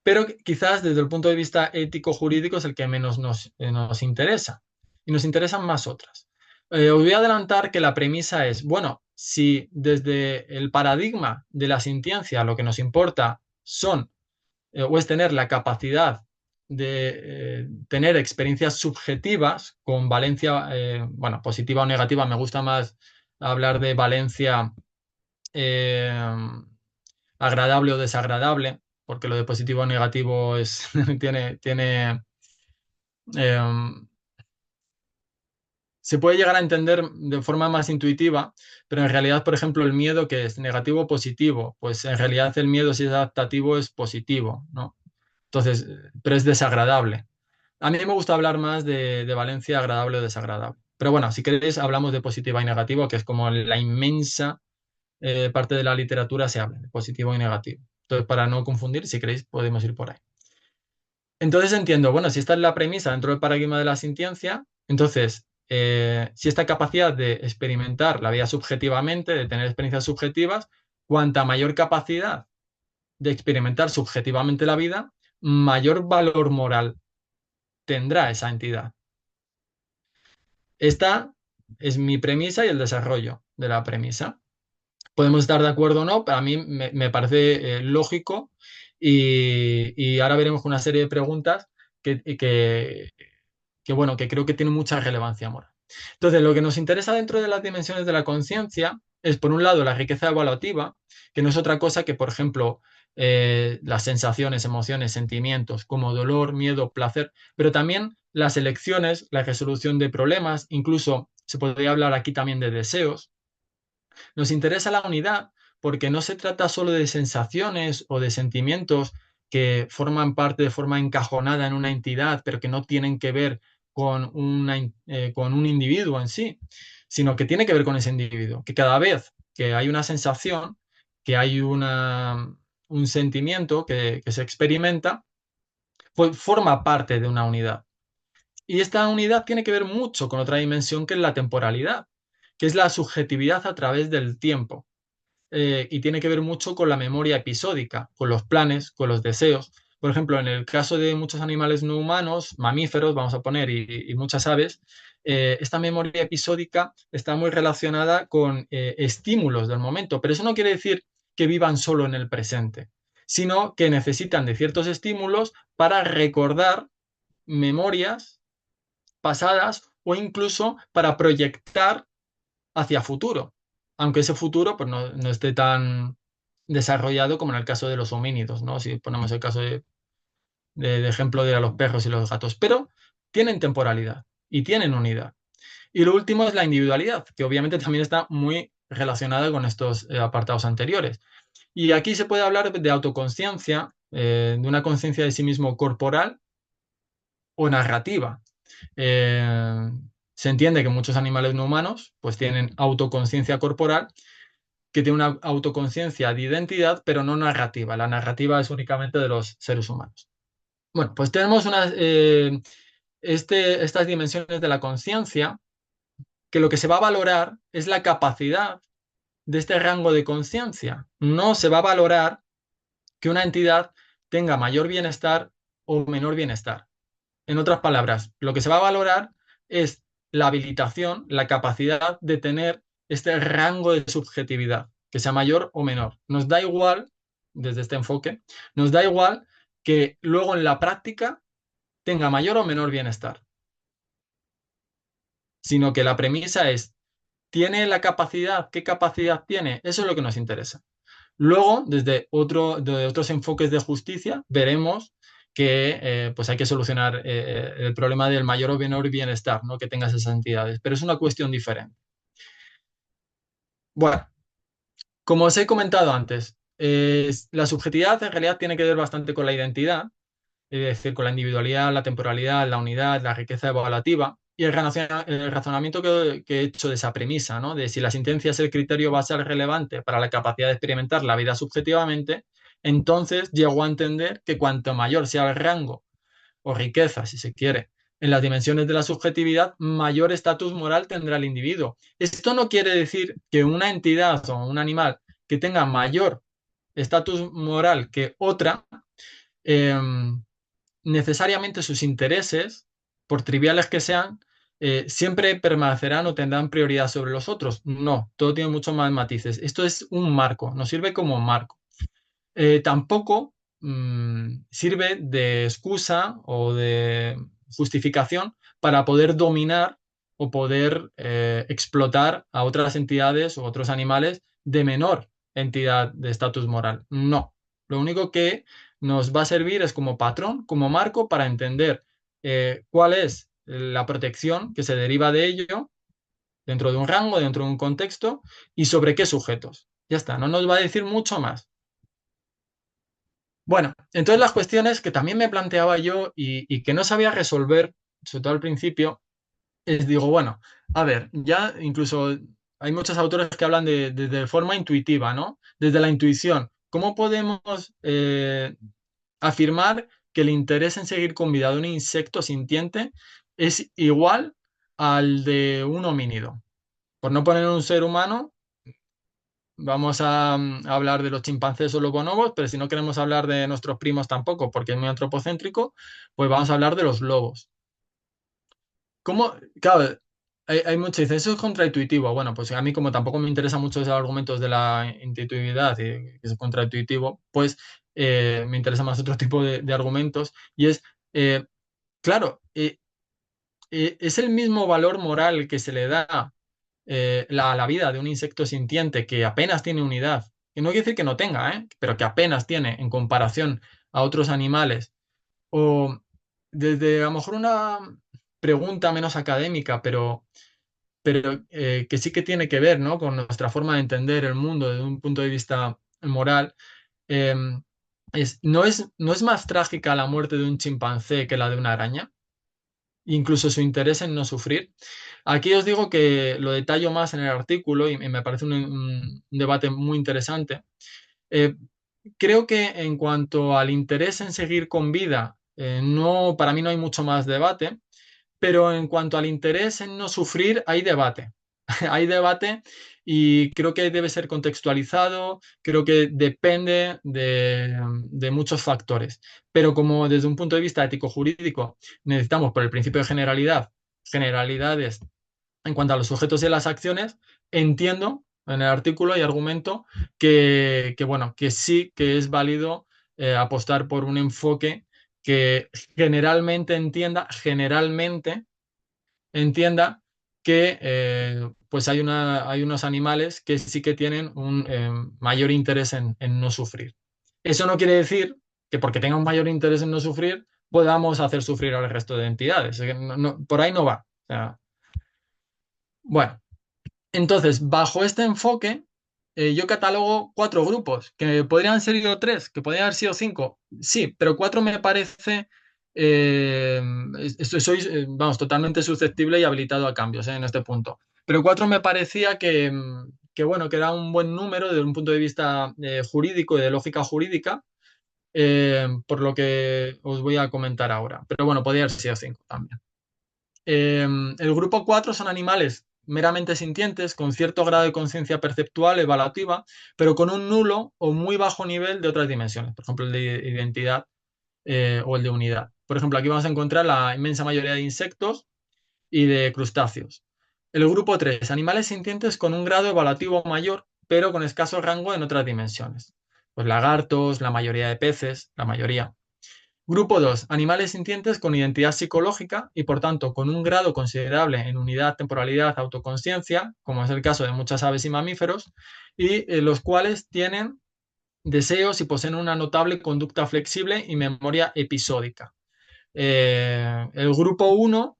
pero quizás desde el punto de vista ético-jurídico es el que menos nos interesa y nos interesan más otras. Os voy a adelantar que la premisa es, bueno, si desde el paradigma de la sintiencia lo que nos importa son o es tener la capacidad de tener experiencias subjetivas con valencia, bueno, positiva o negativa, me gusta más hablar de valencia eh, agradable o desagradable, porque lo de positivo o negativo es, tiene eh, se puede llegar a entender de forma más intuitiva, pero en realidad, por ejemplo, el miedo que es negativo o positivo, pues en realidad el miedo si es adaptativo es positivo, ¿no? Entonces, pero es desagradable. A mí me gusta hablar más de valencia agradable o desagradable. Pero bueno, si queréis, hablamos de positiva y negativo, que es como la inmensa parte de la literatura se habla de positivo y negativo. Entonces, para no confundir, si queréis, podemos ir por ahí. Entonces entiendo, bueno, si esta es la premisa dentro del paradigma de la sintiencia, entonces, si esta capacidad de experimentar la vida subjetivamente, de tener experiencias subjetivas, cuanta mayor capacidad de experimentar subjetivamente la vida, mayor valor moral tendrá esa entidad. Esta es mi premisa y el desarrollo de la premisa. Podemos estar de acuerdo o no, pero a mí me parece lógico y ahora veremos una serie de preguntas que, que, bueno, que creo que tienen mucha relevancia moral. Entonces, lo que nos interesa dentro de las dimensiones de la conciencia es, por un lado, la riqueza evaluativa, que no es otra cosa que, por ejemplo, las sensaciones, emociones, sentimientos como dolor, miedo, placer, pero también las elecciones, la resolución de problemas, incluso se podría hablar aquí también de deseos. Nos interesa la unidad porque no se trata solo de sensaciones o de sentimientos que forman parte de forma encajonada en una entidad, pero que no tienen que ver con un individuo en sí, sino que tiene que ver con ese individuo, que cada vez que hay una sensación, que hay un sentimiento que se experimenta, pues forma parte de una unidad. Y esta unidad tiene que ver mucho con otra dimensión que es la temporalidad, que es la subjetividad a través del tiempo y tiene que ver mucho con la memoria episódica, con los planes, con los deseos. Por ejemplo, en el caso de muchos animales no humanos, mamíferos, vamos a poner, y muchas aves, esta memoria episódica está muy relacionada con estímulos del momento, pero eso no quiere decir que vivan solo en el presente, sino que necesitan de ciertos estímulos para recordar memorias pasadas o incluso para proyectar hacia futuro, aunque ese futuro pues, no esté tan desarrollado como en el caso de los homínidos, ¿no? Si ponemos el caso de ejemplo de los perros y los gatos, pero tienen temporalidad y tienen unidad. Y lo último es la individualidad, que obviamente también está muy relacionada con estos apartados anteriores. Y aquí se puede hablar de autoconciencia, de una conciencia de sí mismo corporal o narrativa. Eh, Se entiende que muchos animales no humanos pues tienen autoconciencia corporal, que tiene una autoconciencia de identidad, pero no narrativa. La narrativa es únicamente de los seres humanos. Bueno, pues tenemos estas dimensiones de la conciencia, que lo que se va a valorar es la capacidad de este rango de conciencia. No se va a valorar que una entidad tenga mayor bienestar o menor bienestar. En otras palabras, lo que se va a valorar es la habilitación, la capacidad de tener este rango de subjetividad, que sea mayor o menor. Nos da igual, desde este enfoque, nos da igual que luego en la práctica tenga mayor o menor bienestar, sino que la premisa es, ¿tiene la capacidad? ¿Qué capacidad tiene? Eso es lo que nos interesa. Luego, de otros enfoques de justicia, veremos que pues hay que solucionar el problema del mayor o menor bienestar, ¿no? Que tengas esas entidades, pero es una cuestión diferente. Bueno, como os he comentado antes, la subjetividad en realidad tiene que ver bastante con la identidad, es decir, con la individualidad, la temporalidad, la unidad, la riqueza evaluativa y el razonamiento que he hecho de esa premisa, ¿no? De si la sentencia es el criterio va a ser relevante para la capacidad de experimentar la vida subjetivamente, entonces llego a entender que cuanto mayor sea el rango o riqueza, si se quiere, en las dimensiones de la subjetividad, mayor estatus moral tendrá el individuo. Esto no quiere decir que una entidad o un animal que tenga mayor estatus moral que otra, eh, necesariamente sus intereses, por triviales que sean, siempre permanecerán o tendrán prioridad sobre los otros. No, todo tiene muchos más matices. Esto es un marco, nos sirve como marco. Tampoco sirve de excusa o de justificación para poder dominar o poder explotar a otras entidades o otros animales de menor entidad de estatus moral. No, lo único que nos va a servir es como patrón, como marco para entender cuál es la protección que se deriva de ello dentro de un rango, dentro de un contexto y sobre qué sujetos. Ya está, no nos va a decir mucho más. Bueno, entonces las cuestiones que también me planteaba yo y que no sabía resolver, sobre todo al principio, es digo, bueno, a ver, ya incluso hay muchos autores que hablan de forma intuitiva, ¿no? Desde la intuición. ¿Cómo podemos afirmar que el interés en seguir con vida de un insecto sintiente es igual al de un homínido? Por no poner un ser humano, vamos a hablar de los chimpancés o los bonobos, pero si no queremos hablar de nuestros primos tampoco, porque es muy antropocéntrico, pues vamos a hablar de los lobos. ¿Cómo? Claro, hay mucho, dice, eso es contraintuitivo. Bueno, pues a mí como tampoco me interesan mucho esos argumentos de la intuitividad y que es contraintuitivo, pues me interesa más otro tipo de argumentos y es, eh, claro, es el mismo valor moral que se le da a la vida de un insecto sintiente que apenas tiene unidad, que no quiere decir que no tenga, pero que apenas tiene en comparación a otros animales, o desde a lo mejor una pregunta menos académica, pero que sí que tiene que ver, ¿no? Con nuestra forma de entender el mundo desde un punto de vista moral. eh, ¿No es más trágica la muerte de un chimpancé que la de una araña? Incluso su interés en no sufrir. Aquí os digo que lo detallo más en el artículo y me parece un debate muy interesante. Eh, Creo que en cuanto al interés en seguir con vida, no, para mí no hay mucho más debate, pero en cuanto al interés en no sufrir, hay debate. Hay debate y creo que debe ser contextualizado, creo que depende de muchos factores. Pero como desde un punto de vista ético-jurídico necesitamos, por el principio de generalidad, generalidades en cuanto a los sujetos y las acciones, entiendo en el artículo y argumento bueno, que sí que es válido apostar por un enfoque que generalmente entienda que pues hay unos animales que sí que tienen un mayor interés en no sufrir. Eso no quiere decir que porque tenga un mayor interés en no sufrir, podamos hacer sufrir al resto de entidades. Por ahí no va. O sea, bueno, entonces, bajo este enfoque, yo catalogo cuatro grupos, que podrían haber sido tres, que podrían haber sido cinco, sí, pero cuatro me parece, eh, soy, vamos, totalmente susceptible y habilitado a cambios, en este punto. Pero cuatro me parecía que, bueno, que era un buen número desde un punto de vista jurídico y de lógica jurídica, por lo que os voy a comentar ahora. Pero bueno, podría haber sido cinco también. El grupo 4 son animales meramente sintientes, con cierto grado de conciencia perceptual, evaluativa, pero con un nulo o muy bajo nivel de otras dimensiones, por ejemplo, el de identidad o el de unidad. Por ejemplo, aquí vamos a encontrar la inmensa mayoría de insectos y de crustáceos. El grupo 3, animales sintientes con un grado evaluativo mayor, pero con escaso rango en otras dimensiones. Pues lagartos, la mayoría de peces, la mayoría. Grupo 2, animales sintientes con identidad psicológica y por tanto con un grado considerable en unidad, temporalidad, autoconsciencia, como es el caso de muchas aves y mamíferos, y los cuales tienen deseos y poseen una notable conducta flexible y memoria episódica. El grupo 1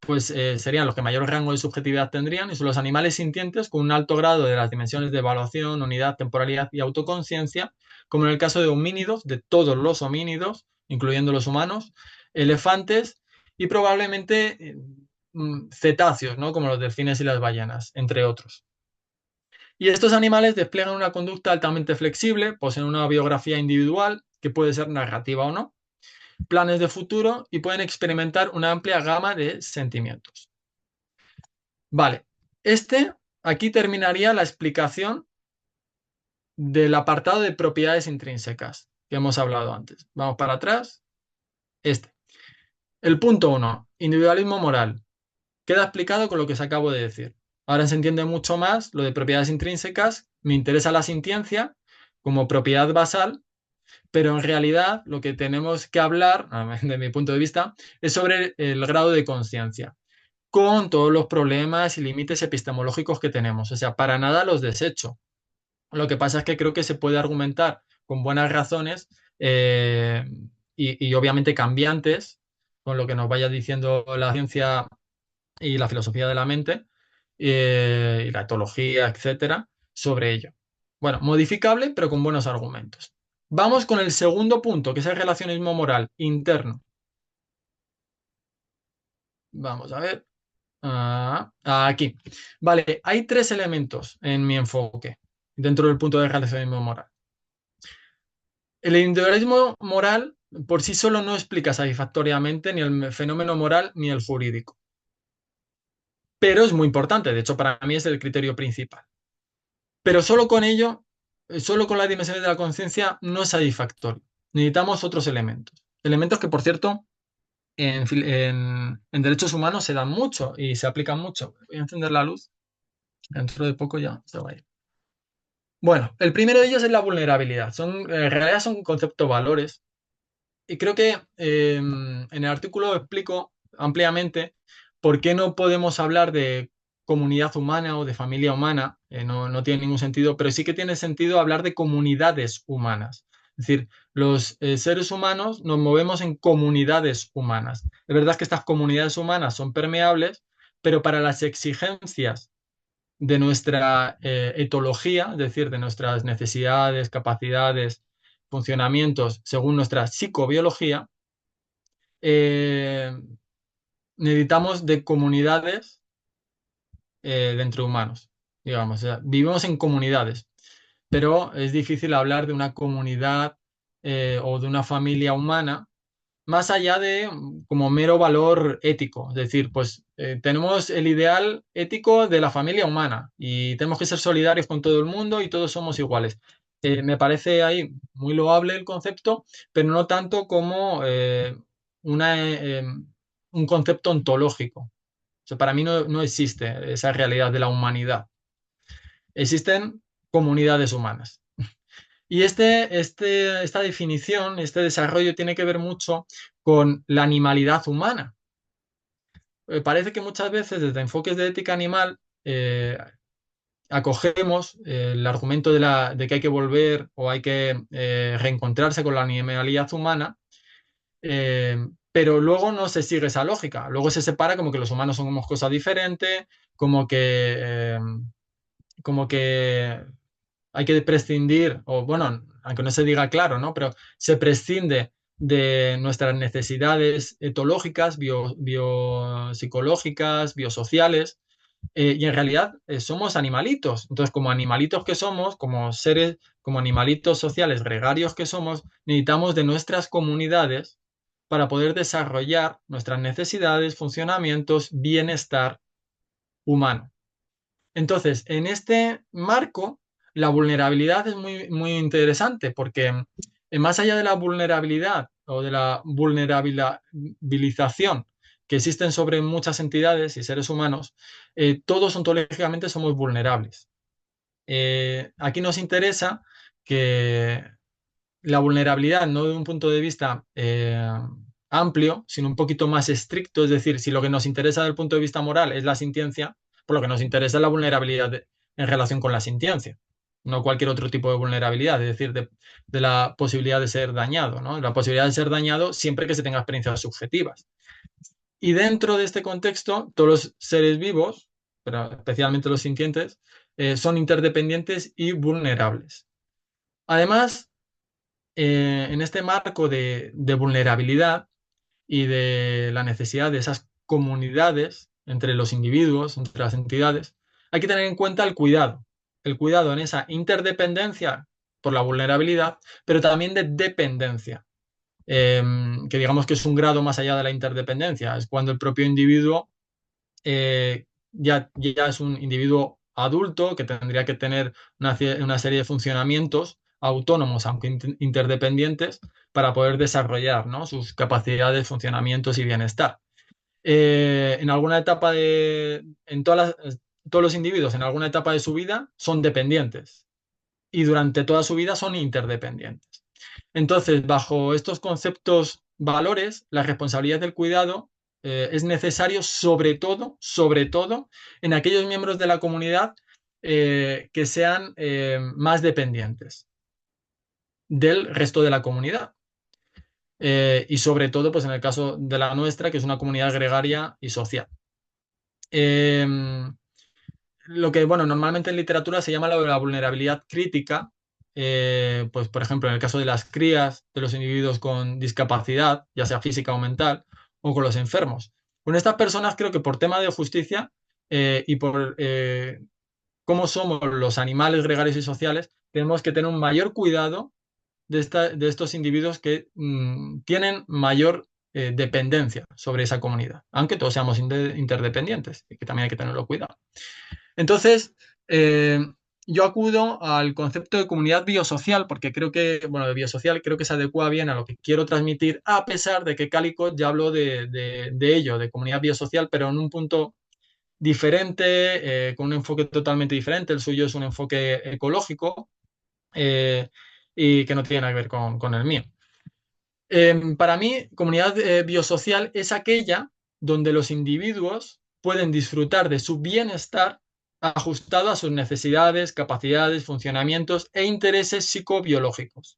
pues serían los que mayor rango de subjetividad tendrían y son los animales sintientes con un alto grado de las dimensiones de evaluación, unidad, temporalidad y autoconciencia, como en el caso de homínidos, de todos los homínidos, incluyendo los humanos, elefantes y probablemente cetáceos, ¿no? Como los delfines y las ballenas, entre otros. Y estos animales despliegan una conducta altamente flexible, poseen una biografía individual, que puede ser narrativa o no, planes de futuro y pueden experimentar una amplia gama de sentimientos. Vale, aquí terminaría la explicación del apartado de propiedades intrínsecas que hemos hablado antes. Vamos para atrás. Este. El punto uno, individualismo moral. Queda explicado con lo que os acabo de decir. Ahora se entiende mucho más lo de propiedades intrínsecas. Me interesa la sintiencia como propiedad basal, pero en realidad lo que tenemos que hablar, de mi punto de vista, es sobre el grado de conciencia, con todos los problemas y límites epistemológicos que tenemos. O sea, para nada los desecho. Lo que pasa es que creo que se puede argumentar con buenas razones y obviamente cambiantes con lo que nos vaya diciendo la ciencia y la filosofía de la mente, y la etología, etcétera, sobre ello. Bueno, modificable, pero con buenos argumentos. Vamos con el segundo punto, que es el relacionismo moral interno. Vamos a ver. Aquí. Vale, hay tres elementos en mi enfoque dentro del punto de relacionismo moral. El individualismo moral por sí solo no explica satisfactoriamente ni el fenómeno moral ni el jurídico, pero es muy importante, de hecho para mí es el criterio principal. Pero solo con ello, solo con las dimensiones de la conciencia no es satisfactorio. Necesitamos otros elementos. Elementos que, por cierto, en derechos humanos se dan mucho y se aplican mucho. Voy a encender la luz, dentro de poco ya se va a ir. Bueno, el primero de ellos es la vulnerabilidad. En realidad son conceptos valores. Y creo que en el artículo explico ampliamente por qué no podemos hablar de comunidad humana o de familia humana. No tiene ningún sentido, pero sí que tiene sentido hablar de comunidades humanas. Es decir, los seres humanos nos movemos en comunidades humanas. Es verdad que estas comunidades humanas son permeables, pero para las exigencias de nuestra etología, es decir, de nuestras necesidades, capacidades, funcionamientos según nuestra psicobiología, eh, necesitamos de comunidades de entre humanos, digamos. O sea, vivimos en comunidades, pero es difícil hablar de una comunidad o de una familia humana más allá de como mero valor ético. Es decir, pues tenemos el ideal ético de la familia humana y tenemos que ser solidarios con todo el mundo y todos somos iguales. Me parece ahí muy loable el concepto, pero no tanto como un concepto ontológico. O sea, para mí no existe esa realidad de la humanidad. Existen comunidades humanas. Y esta definición, este desarrollo tiene que ver mucho con la animalidad humana. Parece que muchas veces desde enfoques de ética animal acogemos el argumento de que hay que volver o hay que reencontrarse con la animalidad humana, pero luego no se sigue esa lógica. Luego se separa como que los humanos somos cosas diferentes, como que, eh, como que hay que prescindir, o bueno, aunque no se diga claro, ¿no? Pero se prescinde de nuestras necesidades etológicas, biopsicológicas, biosociales, y en realidad somos animalitos. Entonces, como animalitos que somos, como seres, como animalitos sociales gregarios que somos, necesitamos de nuestras comunidades para poder desarrollar nuestras necesidades, funcionamientos, bienestar humano. Entonces, en este marco, la vulnerabilidad es muy interesante porque más allá de la vulnerabilidad o de la vulnerabilización que existen sobre muchas entidades y seres humanos, todos ontológicamente somos vulnerables. Aquí nos interesa que la vulnerabilidad, no de un punto de vista amplio, sino un poquito más estricto, es decir, si lo que nos interesa desde el punto de vista moral es la sintiencia, por lo que nos interesa es la vulnerabilidad en relación con la sintiencia, no cualquier otro tipo de vulnerabilidad, es decir, de la posibilidad de ser dañado, ¿no? La posibilidad de ser dañado siempre que se tenga experiencias subjetivas. Y dentro de este contexto, todos los seres vivos, pero especialmente los sintientes, son interdependientes y vulnerables. Además, en este marco de vulnerabilidad y de la necesidad de esas comunidades entre los individuos, entre las entidades, hay que tener en cuenta el cuidado en esa interdependencia por la vulnerabilidad, pero también de dependencia, que digamos que es un grado más allá de la interdependencia, es cuando el propio individuo ya es un individuo adulto que tendría que tener una serie de funcionamientos autónomos, aunque interdependientes, para poder desarrollar, ¿no? Sus capacidades, funcionamientos y bienestar. En alguna etapa todos los individuos en alguna etapa de su vida son dependientes y durante toda su vida son interdependientes. Entonces, bajo estos conceptos valores, la responsabilidad del cuidado es necesario sobre todo, en aquellos miembros de la comunidad que sean más dependientes del resto de la comunidad. y sobre todo pues en el caso de la nuestra, que es una comunidad gregaria y social. Em, lo que, bueno, normalmente en literatura se llama la vulnerabilidad crítica, pues por ejemplo, en el caso de las crías, de los individuos con discapacidad, ya sea física o mental, o con los enfermos. Con estas personas creo que por tema de justicia y por cómo somos los animales gregarios y sociales, tenemos que tener un mayor cuidado de estos individuos que tienen mayor dependencia sobre esa comunidad, aunque todos seamos interdependientes, y que también hay que tenerlo cuidado. Entonces, eh, yo acudo al concepto de comunidad biosocial porque creo que, bueno, de biosocial creo que se adecua bien a lo que quiero transmitir, a pesar de que Calico ya habló de ello, de comunidad biosocial, pero en un punto diferente, con un enfoque totalmente diferente. El suyo es un enfoque ecológico eh, y que no tiene nada que ver con el mío. Para mí, comunidad biosocial es aquella donde los individuos pueden disfrutar de su bienestar ajustado a sus necesidades, capacidades, funcionamientos e intereses psicobiológicos.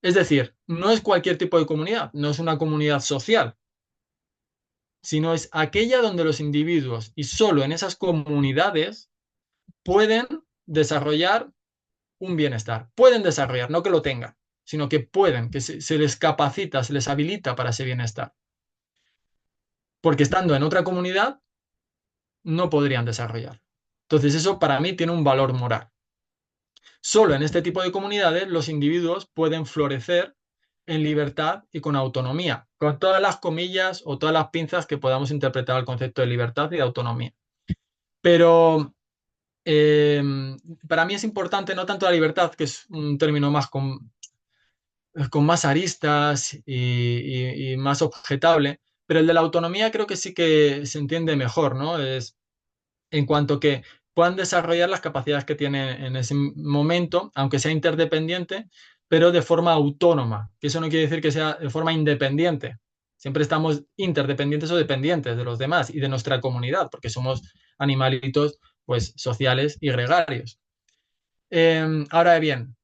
Es decir, no es cualquier tipo de comunidad, no es una comunidad social, sino es aquella donde los individuos y solo en esas comunidades pueden desarrollar un bienestar. Pueden desarrollar, no que lo tengan, sino que pueden, que se les capacita, se les habilita para ese bienestar. Porque estando en otra comunidad no podrían desarrollar. Entonces eso para mí tiene un valor moral. Solo en este tipo de comunidades los individuos pueden florecer en libertad y con autonomía, con todas las comillas o todas las pinzas que podamos interpretar el concepto de libertad y de autonomía. Pero eh, para mí es importante no tanto la libertad, que es un término más con más aristas y más objetable, pero el de la autonomía creo que sí que se entiende mejor, ¿no? Es en cuanto que puedan desarrollar las capacidades que tienen en ese momento, aunque sea interdependiente, pero de forma autónoma, que eso no quiere decir que sea de forma independiente. Siempre estamos interdependientes o dependientes de los demás y de nuestra comunidad, porque somos animalitos pues sociales y gregarios. Ahora bien,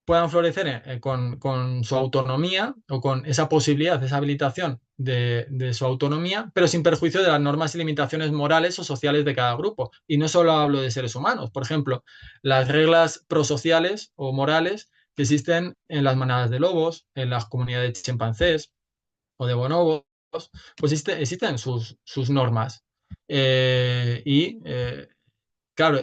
puedan florecer con su autonomía o con esa posibilidad, esa habilitación de su autonomía, pero sin perjuicio de las normas y limitaciones morales o sociales de cada grupo. Y no solo hablo de seres humanos, por ejemplo, las reglas prosociales o morales que existen en las manadas de lobos, en las comunidades de chimpancés o de bonobos, pues existen sus normas. Claro,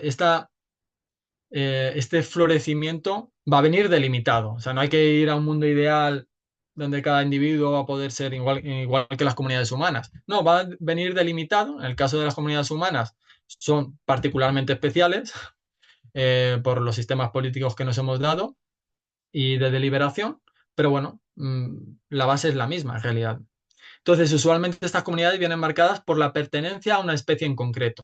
este florecimiento va a venir delimitado. O sea, no hay que ir a un mundo ideal donde cada individuo va a poder ser igual que las comunidades humanas. No, va a venir delimitado. En el caso de las comunidades humanas, son particularmente especiales por los sistemas políticos que nos hemos dado y de deliberación, pero bueno, la base es la misma en realidad. Entonces, usualmente estas comunidades vienen marcadas por la pertenencia a una especie en concreto.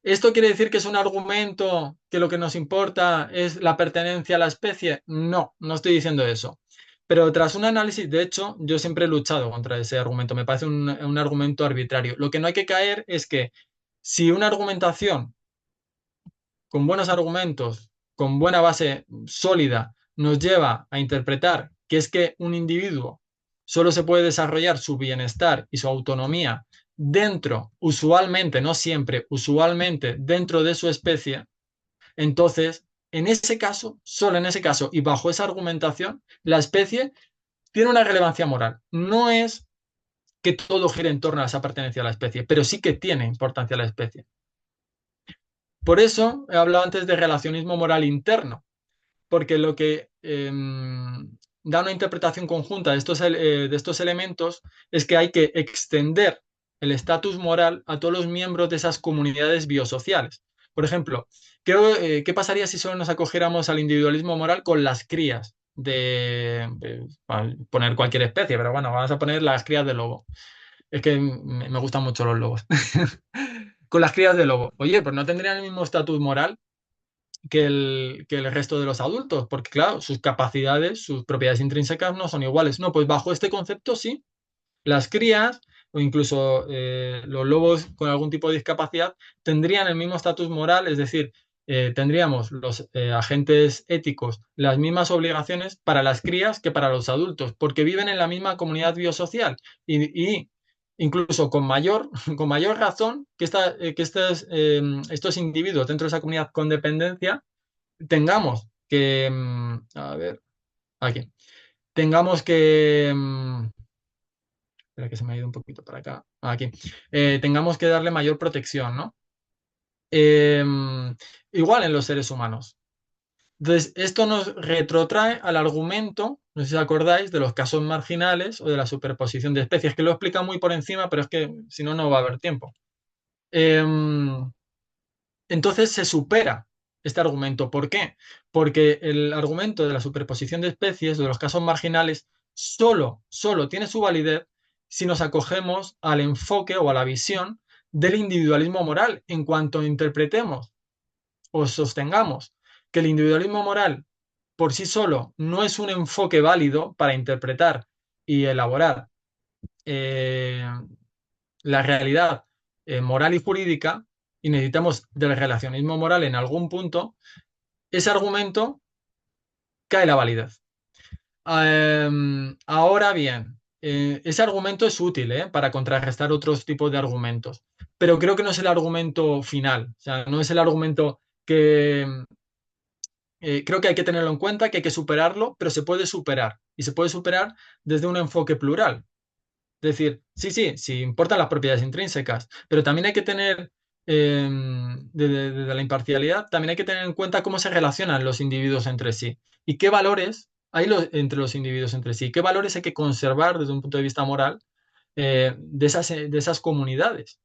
¿Esto quiere decir que es un argumento que lo que nos importa es la pertenencia a la especie? No, no estoy diciendo eso. Pero tras un análisis, de hecho, yo siempre he luchado contra ese argumento. Me parece un argumento arbitrario. Lo que no hay que caer es que si una argumentación con buenos argumentos, con buena base sólida, nos lleva a interpretar que es que un individuo solo se puede desarrollar su bienestar y su autonomía dentro, usualmente, no siempre, usualmente dentro de su especie, entonces, en ese caso, solo en ese caso y bajo esa argumentación, la especie tiene una relevancia moral. No es que todo gire en torno a esa pertenencia a la especie, pero sí que tiene importancia la especie. Por eso he hablado antes de relacionismo moral interno, porque lo que da una interpretación conjunta de estos elementos es que hay que extender el estatus moral a todos los miembros de esas comunidades biosociales. Por ejemplo, ¿qué pasaría si solo nos acogiéramos al individualismo moral con las crías poner cualquier especie, pero bueno, vamos a poner las crías de lobo. Es que me gustan mucho los lobos. Con las crías de lobo. Oye, pues no tendrían el mismo estatus moral que el resto de los adultos, porque claro, sus capacidades, sus propiedades intrínsecas no son iguales. No, pues bajo este concepto sí, las crías o incluso los lobos con algún tipo de discapacidad tendrían el mismo estatus moral, es decir, tendríamos los agentes éticos las mismas obligaciones para las crías que para los adultos, porque viven en la misma comunidad biosocial y incluso con mayor, con mayor razón que, estos individuos dentro de esa comunidad con dependencia tengamos que, a ver, aquí, tengamos que, espera que se me ha ido un poquito para acá, aquí, tengamos que darle mayor protección, ¿no? Igual en los seres humanos. Entonces, esto nos retrotrae al argumento, no sé si os acordáis, de los casos marginales o de la superposición de especies, que lo explica muy por encima, pero es que si no, no va a haber tiempo. Em, entonces se supera este argumento. ¿Por qué? Porque el argumento de la superposición de especies, de los casos marginales, solo tiene su validez si nos acogemos al enfoque o a la visión del individualismo moral en cuanto interpretemos o sostengamos que el individualismo moral por sí solo no es un enfoque válido para interpretar y elaborar eh, la realidad moral y jurídica, y necesitamos del relacionismo moral en algún punto, ese argumento cae la validez. Ahora bien, ese argumento es útil para contrarrestar otros tipos de argumentos, pero creo que no es el argumento final, o sea, no es el argumento que creo que hay que tenerlo en cuenta, que hay que superarlo, pero se puede superar y se puede superar desde un enfoque plural. Es decir, sí, importan las propiedades intrínsecas, pero también hay que tener, desde la imparcialidad, también hay que tener en cuenta cómo se relacionan los individuos entre sí y qué valores hay entre los individuos entre sí, qué valores hay que conservar desde un punto de vista moral de esas comunidades.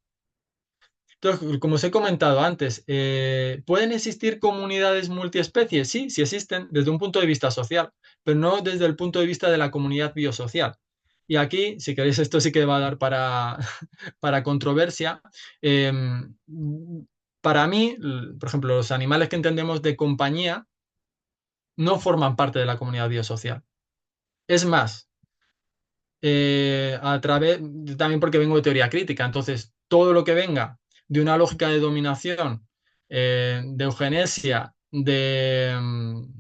Entonces, como os he comentado antes, ¿pueden existir comunidades multiespecies? Sí, sí existen desde un punto de vista social, pero no desde el punto de vista de la comunidad biosocial. Y aquí, si queréis, esto sí que va a dar para, para controversia. Eh, para mí, por ejemplo, los animales que entendemos de compañía no forman parte de la comunidad biosocial. Es más, también porque vengo de teoría crítica, entonces todo lo que venga de una lógica de dominación, de eugenesia, de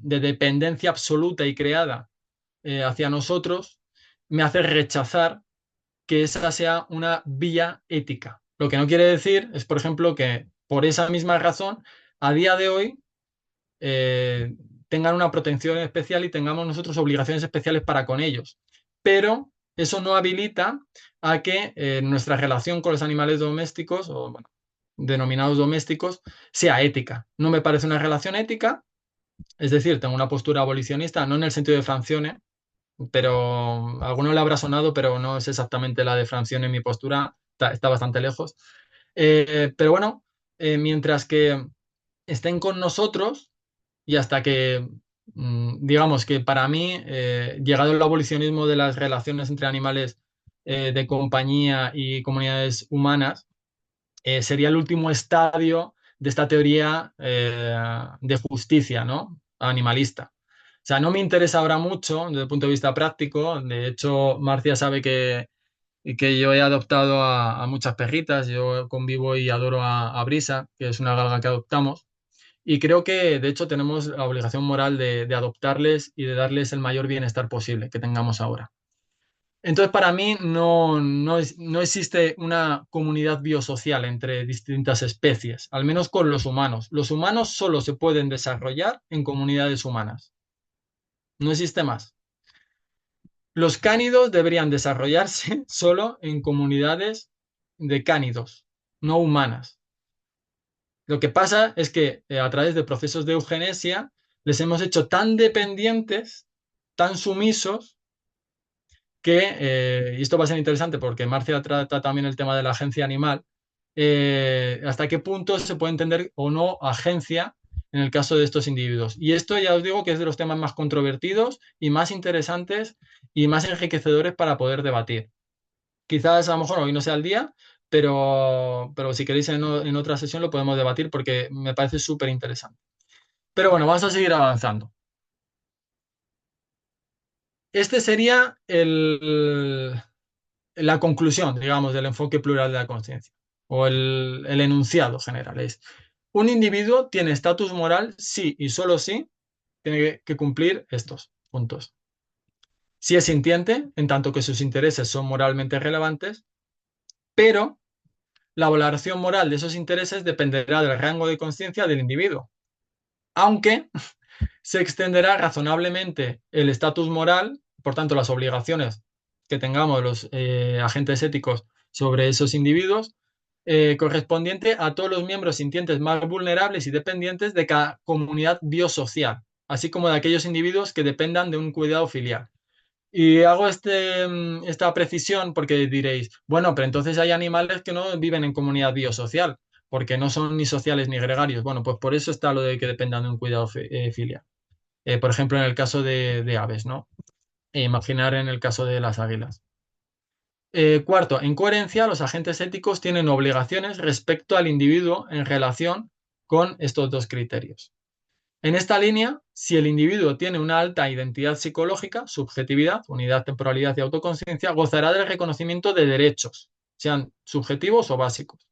dependencia absoluta y creada hacia nosotros, me hace rechazar que esa sea una vía ética. Lo que no quiere decir es, por ejemplo, que por esa misma razón, a día de hoy, eh, tengan una protección especial y tengamos nosotros obligaciones especiales para con ellos. Pero eso no habilita a que nuestra relación con los animales domésticos, o bueno, denominados domésticos, sea ética. No me parece una relación ética, es decir, tengo una postura abolicionista, no en el sentido de Francione, pero a alguno le habrá sonado, pero no es exactamente la de Francione, mi postura está bastante lejos. Pero bueno, mientras que estén con nosotros, y hasta que, digamos que para mí, llegado el abolicionismo de las relaciones entre animales de compañía y comunidades humanas, sería el último estadio de esta teoría de justicia, ¿no? Animalista. O sea, no me interesa ahora mucho desde el punto de vista práctico. De hecho, Marcia sabe que yo he adoptado a muchas perritas. Yo convivo y adoro a Brisa, que es una galga que adoptamos. Y creo que, de hecho, tenemos la obligación moral de adoptarles y de darles el mayor bienestar posible que tengamos ahora. Entonces, para mí no existe una comunidad biosocial entre distintas especies, al menos con los humanos. Los humanos solo se pueden desarrollar en comunidades humanas. No existe más. Los cánidos deberían desarrollarse solo en comunidades de cánidos, no humanas. Lo que pasa es que a través de procesos de eugenesia les hemos hecho tan dependientes, tan sumisos, que, y esto va a ser interesante porque Marcia trata también el tema de la agencia animal, hasta qué punto se puede entender o no agencia en el caso de estos individuos. Y esto ya os digo que es de los temas más controvertidos y más interesantes y más enriquecedores para poder debatir. Quizás a lo mejor hoy no sea el día, pero si queréis en otra sesión lo podemos debatir porque me parece súper interesante. Pero bueno, vamos a seguir avanzando. Este sería la conclusión, digamos, del enfoque plural de la conciencia o el enunciado general. Es, Un individuo tiene estatus moral si y solo si tiene que cumplir estos puntos. Si es sintiente, en tanto que sus intereses son moralmente relevantes, pero la valoración moral de esos intereses dependerá del rango de conciencia del individuo, aunque se extenderá razonablemente el estatus moral, por tanto las obligaciones que tengamos los agentes éticos sobre esos individuos, correspondiente a todos los miembros sintientes más vulnerables y dependientes de cada comunidad biosocial, así como de aquellos individuos que dependan de un cuidado filial. Y hago esta precisión porque diréis, bueno, pero entonces hay animales que no viven en comunidad biosocial, porque no son ni sociales ni gregarios. Bueno, pues por eso está lo de que dependan de un cuidado filial. Por ejemplo, en el caso de aves, ¿no? Imaginar en el caso de las águilas. Cuarto, en coherencia, los agentes éticos tienen obligaciones respecto al individuo en relación con estos dos criterios. En esta línea, si el individuo tiene una alta identidad psicológica, subjetividad, unidad, temporalidad y autoconciencia, gozará del reconocimiento de derechos, sean subjetivos o básicos.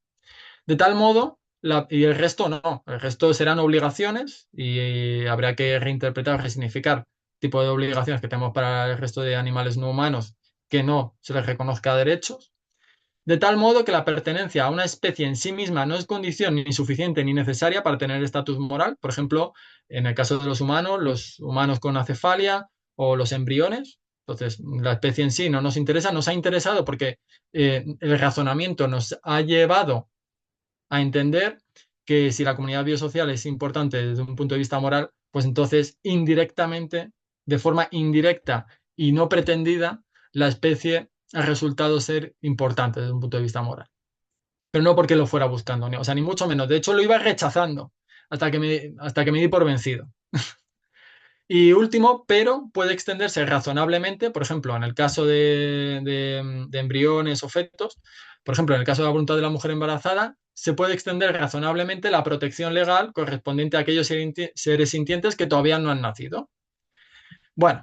De tal modo, y el resto no, el resto serán obligaciones y habrá que reinterpretar, resignificar tipo de obligaciones que tenemos para el resto de animales no humanos que no se les reconozca derechos, de tal modo que la pertenencia a una especie en sí misma no es condición ni suficiente ni necesaria para tener estatus moral. Por ejemplo, en el caso de los humanos con acefalia o los embriones. Entonces, la especie en sí no nos interesa, nos ha interesado porque el razonamiento nos ha llevado a entender que si la comunidad biosocial es importante desde un punto de vista moral, pues entonces indirectamente, de forma indirecta y no pretendida, la especie ha resultado ser importante desde un punto de vista moral. Pero no porque lo fuera buscando, o sea, ni mucho menos. De hecho, lo iba rechazando hasta que me di por vencido. Y último, pero puede extenderse razonablemente, por ejemplo, en el caso de embriones o fetos, por ejemplo, en el caso de la voluntad de la mujer embarazada, se puede extender razonablemente la protección legal correspondiente a aquellos seres sintientes que todavía no han nacido. Bueno,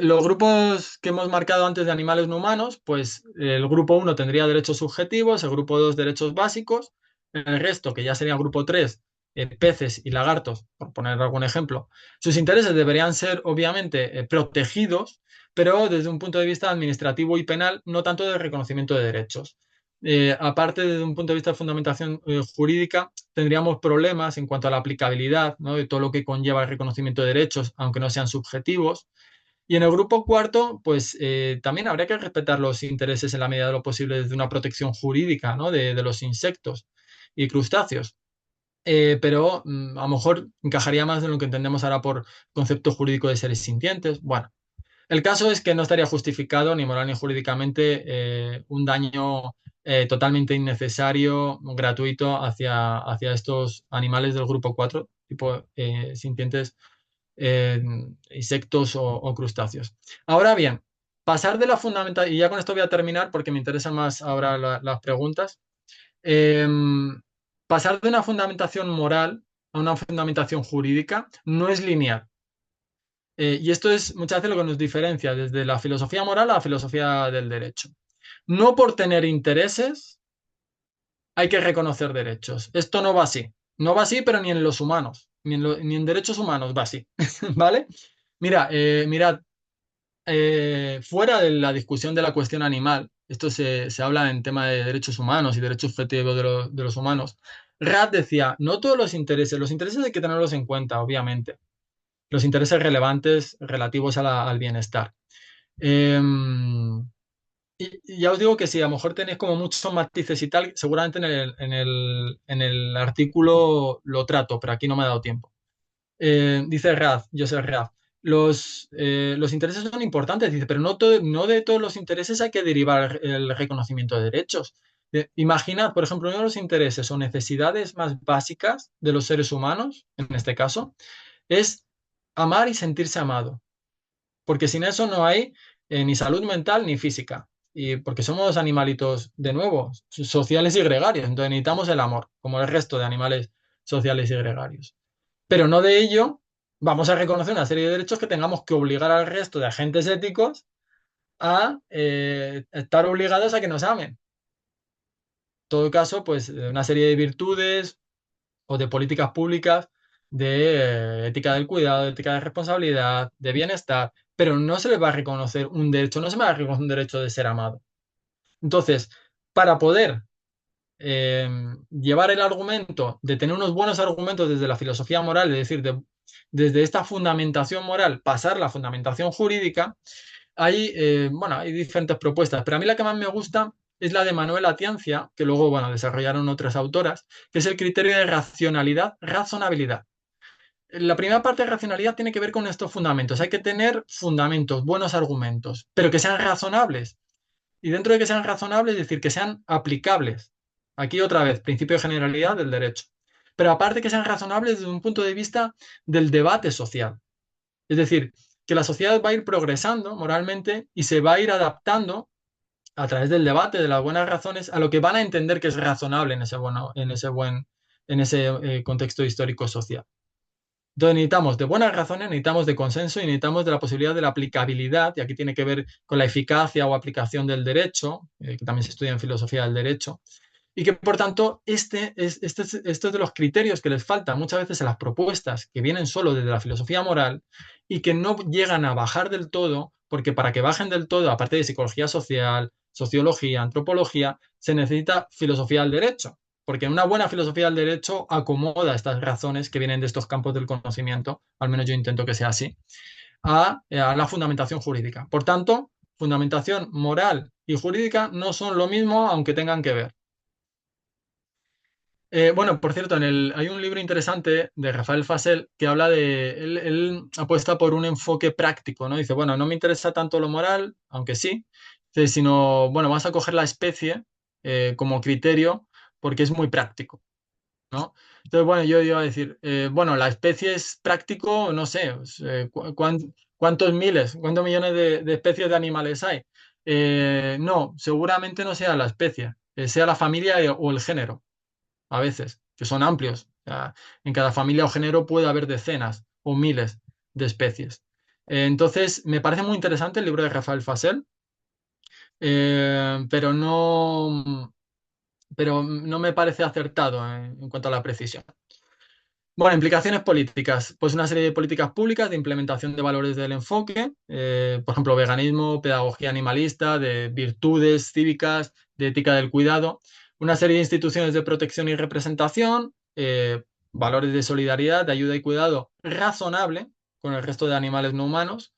los grupos que hemos marcado antes de animales no humanos, pues el grupo uno tendría derechos subjetivos, el grupo 2 derechos básicos, el resto, que ya sería el grupo 3 peces y lagartos, por poner algún ejemplo, sus intereses deberían ser obviamente protegidos, pero desde un punto de vista administrativo y penal, no tanto de reconocimiento de derechos. Aparte, desde un punto de vista de fundamentación jurídica, tendríamos problemas en cuanto a la aplicabilidad, ¿no? De todo lo que conlleva el reconocimiento de derechos, aunque no sean subjetivos. Y en el grupo cuarto, pues también habría que respetar los intereses en la medida de lo posible desde una protección jurídica, ¿no? de los insectos y crustáceos. Pero a lo mejor encajaría más en lo que entendemos ahora por concepto jurídico de seres sintientes. Bueno, el caso es que no estaría justificado ni moral ni jurídicamente un daño totalmente innecesario, gratuito hacia estos animales del grupo 4 tipo sintientes eh, insectos o crustáceos. Ahora bien, pasar de la fundamentación, y ya con esto voy a terminar porque me interesan más ahora las preguntas, eh, pasar de una fundamentación moral a una fundamentación jurídica no es lineal. Y esto es muchas veces lo que nos diferencia desde la filosofía moral a la filosofía del derecho. No por tener intereses hay que reconocer derechos. Esto no va así. No va así, pero ni en los humanos, ni en derechos humanos va así. ¿Vale? Mira, mirad, fuera de la discusión de la cuestión animal, esto se habla en tema de derechos humanos y derechos subjetivos de los humanos. Rath decía, no todos los intereses hay que tenerlos en cuenta, obviamente, los intereses relevantes relativos al bienestar. Y ya os digo que si a lo mejor tenéis como muchos matices y tal, seguramente en el artículo lo trato, pero aquí no me ha dado tiempo. Dice Joseph Rath, los intereses son importantes, dice, pero no de todos los intereses hay que derivar el reconocimiento de derechos. Imaginad, por ejemplo, uno de los intereses o necesidades más básicas de los seres humanos, en este caso, es amar y sentirse amado, porque sin eso no hay ni salud mental ni física, y porque somos animalitos, de nuevo, sociales y gregarios, entonces necesitamos el amor, como el resto de animales sociales y gregarios. Pero no de ello vamos a reconocer una serie de derechos que tengamos que obligar al resto de agentes éticos a estar obligados a que nos amen. En todo caso, pues una serie de virtudes, o de políticas públicas de ética del cuidado, de ética de responsabilidad, de bienestar, pero no se les va a reconocer un derecho, no se me va a reconocer un derecho de ser amado. Entonces, para poder eh, llevar el argumento, de tener unos buenos argumentos desde la filosofía moral, es decir, desde esta fundamentación moral, pasar la fundamentación jurídica, bueno, hay diferentes propuestas, pero a mí la que más me gusta es la de Manuel Atienza, que luego, bueno, desarrollaron otras autoras, que es el criterio de racionalidad, razonabilidad. La primera parte de racionalidad tiene que ver con estos fundamentos. Hay que tener fundamentos, buenos argumentos, pero que sean razonables. Y dentro de que sean razonables, es decir, que sean aplicables. Aquí otra vez, principio de generalidad del derecho. Pero aparte que sean razonables desde un punto de vista del debate social. Es decir, que la sociedad va a ir progresando moralmente y se va a ir adaptando a través del debate, de las buenas razones, a lo que van a entender que es razonable en ese contexto histórico social. Entonces necesitamos de buenas razones, necesitamos de consenso y necesitamos de la posibilidad de la aplicabilidad, y aquí tiene que ver con la eficacia o aplicación del derecho, que también se estudia en filosofía del derecho, y que por tanto esto es de los criterios que les falta muchas veces en las propuestas que vienen solo desde la filosofía moral y que no llegan a bajar del todo, porque para que bajen del todo, aparte de psicología social, sociología, antropología, se necesita filosofía del derecho, porque una buena filosofía del derecho acomoda estas razones que vienen de estos campos del conocimiento, al menos yo intento que sea así, a la fundamentación jurídica. Por tanto, fundamentación moral y jurídica no son lo mismo, aunque tengan que ver. Bueno, por cierto, hay un libro interesante de Rafael Fasel que habla él apuesta por un enfoque práctico, ¿no? Dice, bueno, no me interesa tanto lo moral, aunque sí, dice, sino, bueno, vas a coger la especie como criterio porque es muy práctico, ¿no? Entonces, bueno, yo iba a decir, bueno, la especie es práctico, no sé, pues, ¿cuántos miles, cuántos millones de especies de animales hay? No, seguramente no sea la especie, sea la familia o el género a veces, que son amplios. O sea, en cada familia o género puede haber decenas o miles de especies. Entonces, me parece muy interesante el libro de Rafael Fasel, pero pero no me parece acertado en cuanto a la precisión. Bueno, implicaciones políticas. Pues una serie de políticas públicas de implementación de valores del enfoque, por ejemplo, veganismo, pedagogía animalista, de virtudes cívicas, de ética del cuidado. Una serie de instituciones de protección y representación, valores de solidaridad, de ayuda y cuidado razonable con el resto de animales no humanos.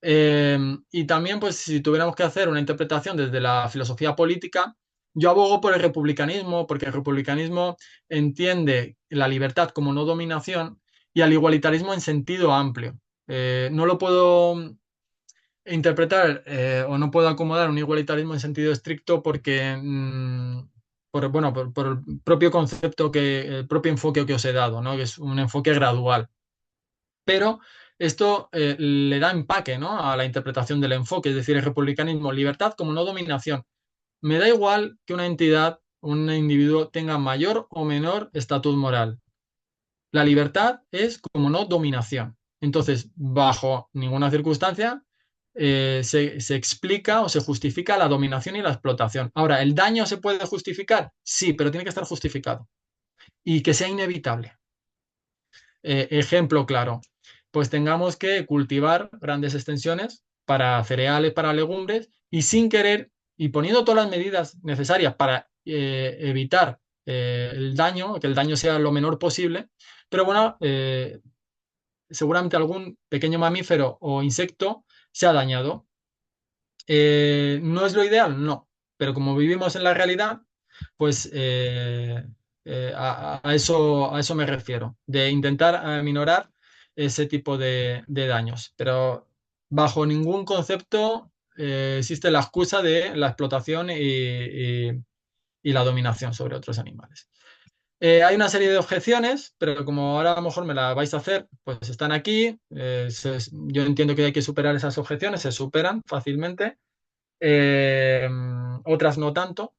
Y también, pues, si tuviéramos que hacer una interpretación desde la filosofía política, yo abogo por el republicanismo, porque el republicanismo entiende la libertad como no dominación y al igualitarismo en sentido amplio. No lo puedo interpretar o no puedo acomodar un igualitarismo en sentido estricto porque, bueno, por el propio concepto el propio enfoque que os he dado, ¿no? Que es un enfoque gradual. Pero esto le da empaque, ¿no? A la interpretación del enfoque, es decir, el republicanismo, libertad como no dominación. Me da igual que una entidad, un individuo tenga mayor o menor estatus moral. La libertad es como no dominación. Entonces, bajo ninguna circunstancia se explica o se justifica la dominación y la explotación. Ahora, ¿el daño se puede justificar? Sí, pero tiene que estar justificado y que sea inevitable. Ejemplo claro, pues tengamos que cultivar grandes extensiones para cereales, para legumbres, y sin querer y poniendo todas las medidas necesarias para evitar el daño, que el daño sea lo menor posible, pero bueno, seguramente algún pequeño mamífero o insecto se ha dañado. ¿No es lo ideal? No, pero como vivimos en la realidad, pues a eso me refiero, de intentar minorar ese tipo de daños. Pero bajo ningún concepto existe la excusa de la explotación y la dominación sobre otros animales. Hay una serie de objeciones, pero como ahora a lo mejor me la vais a hacer, pues están aquí. Yo entiendo que hay que superar esas objeciones, se superan fácilmente, eh, otras no tanto.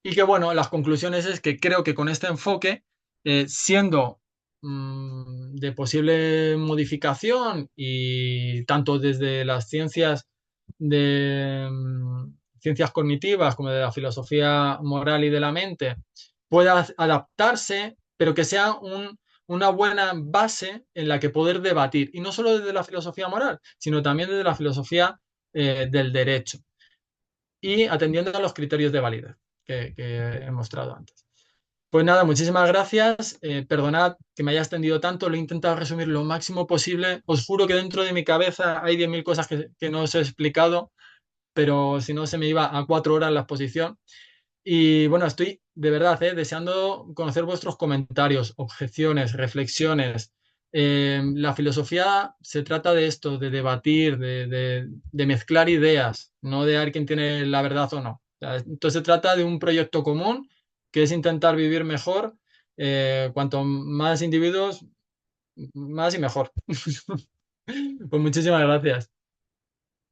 Y que bueno, las conclusiones es que creo que con este enfoque, siendo de posible modificación y tanto desde las ciencias ciencias cognitivas como de la filosofía moral y de la mente, pueda adaptarse pero que sea una buena base en la que poder debatir, y no solo desde la filosofía moral, sino también desde la filosofía del derecho y atendiendo a los criterios de validez que he mostrado antes. Pues nada, muchísimas gracias. Perdonad que me haya extendido tanto, lo he intentado resumir lo máximo posible. Os juro que dentro de mi cabeza hay 10.000 cosas que no os he explicado, pero si no se me iba a 4 horas la exposición. Y bueno, estoy de verdad, deseando conocer vuestros comentarios, objeciones, reflexiones. La filosofía se trata de esto, de debatir, de mezclar ideas, no de ver quién tiene la verdad o no. O sea, entonces se trata de un proyecto común que es intentar vivir mejor. Cuanto más individuos, más y mejor. Pues muchísimas gracias.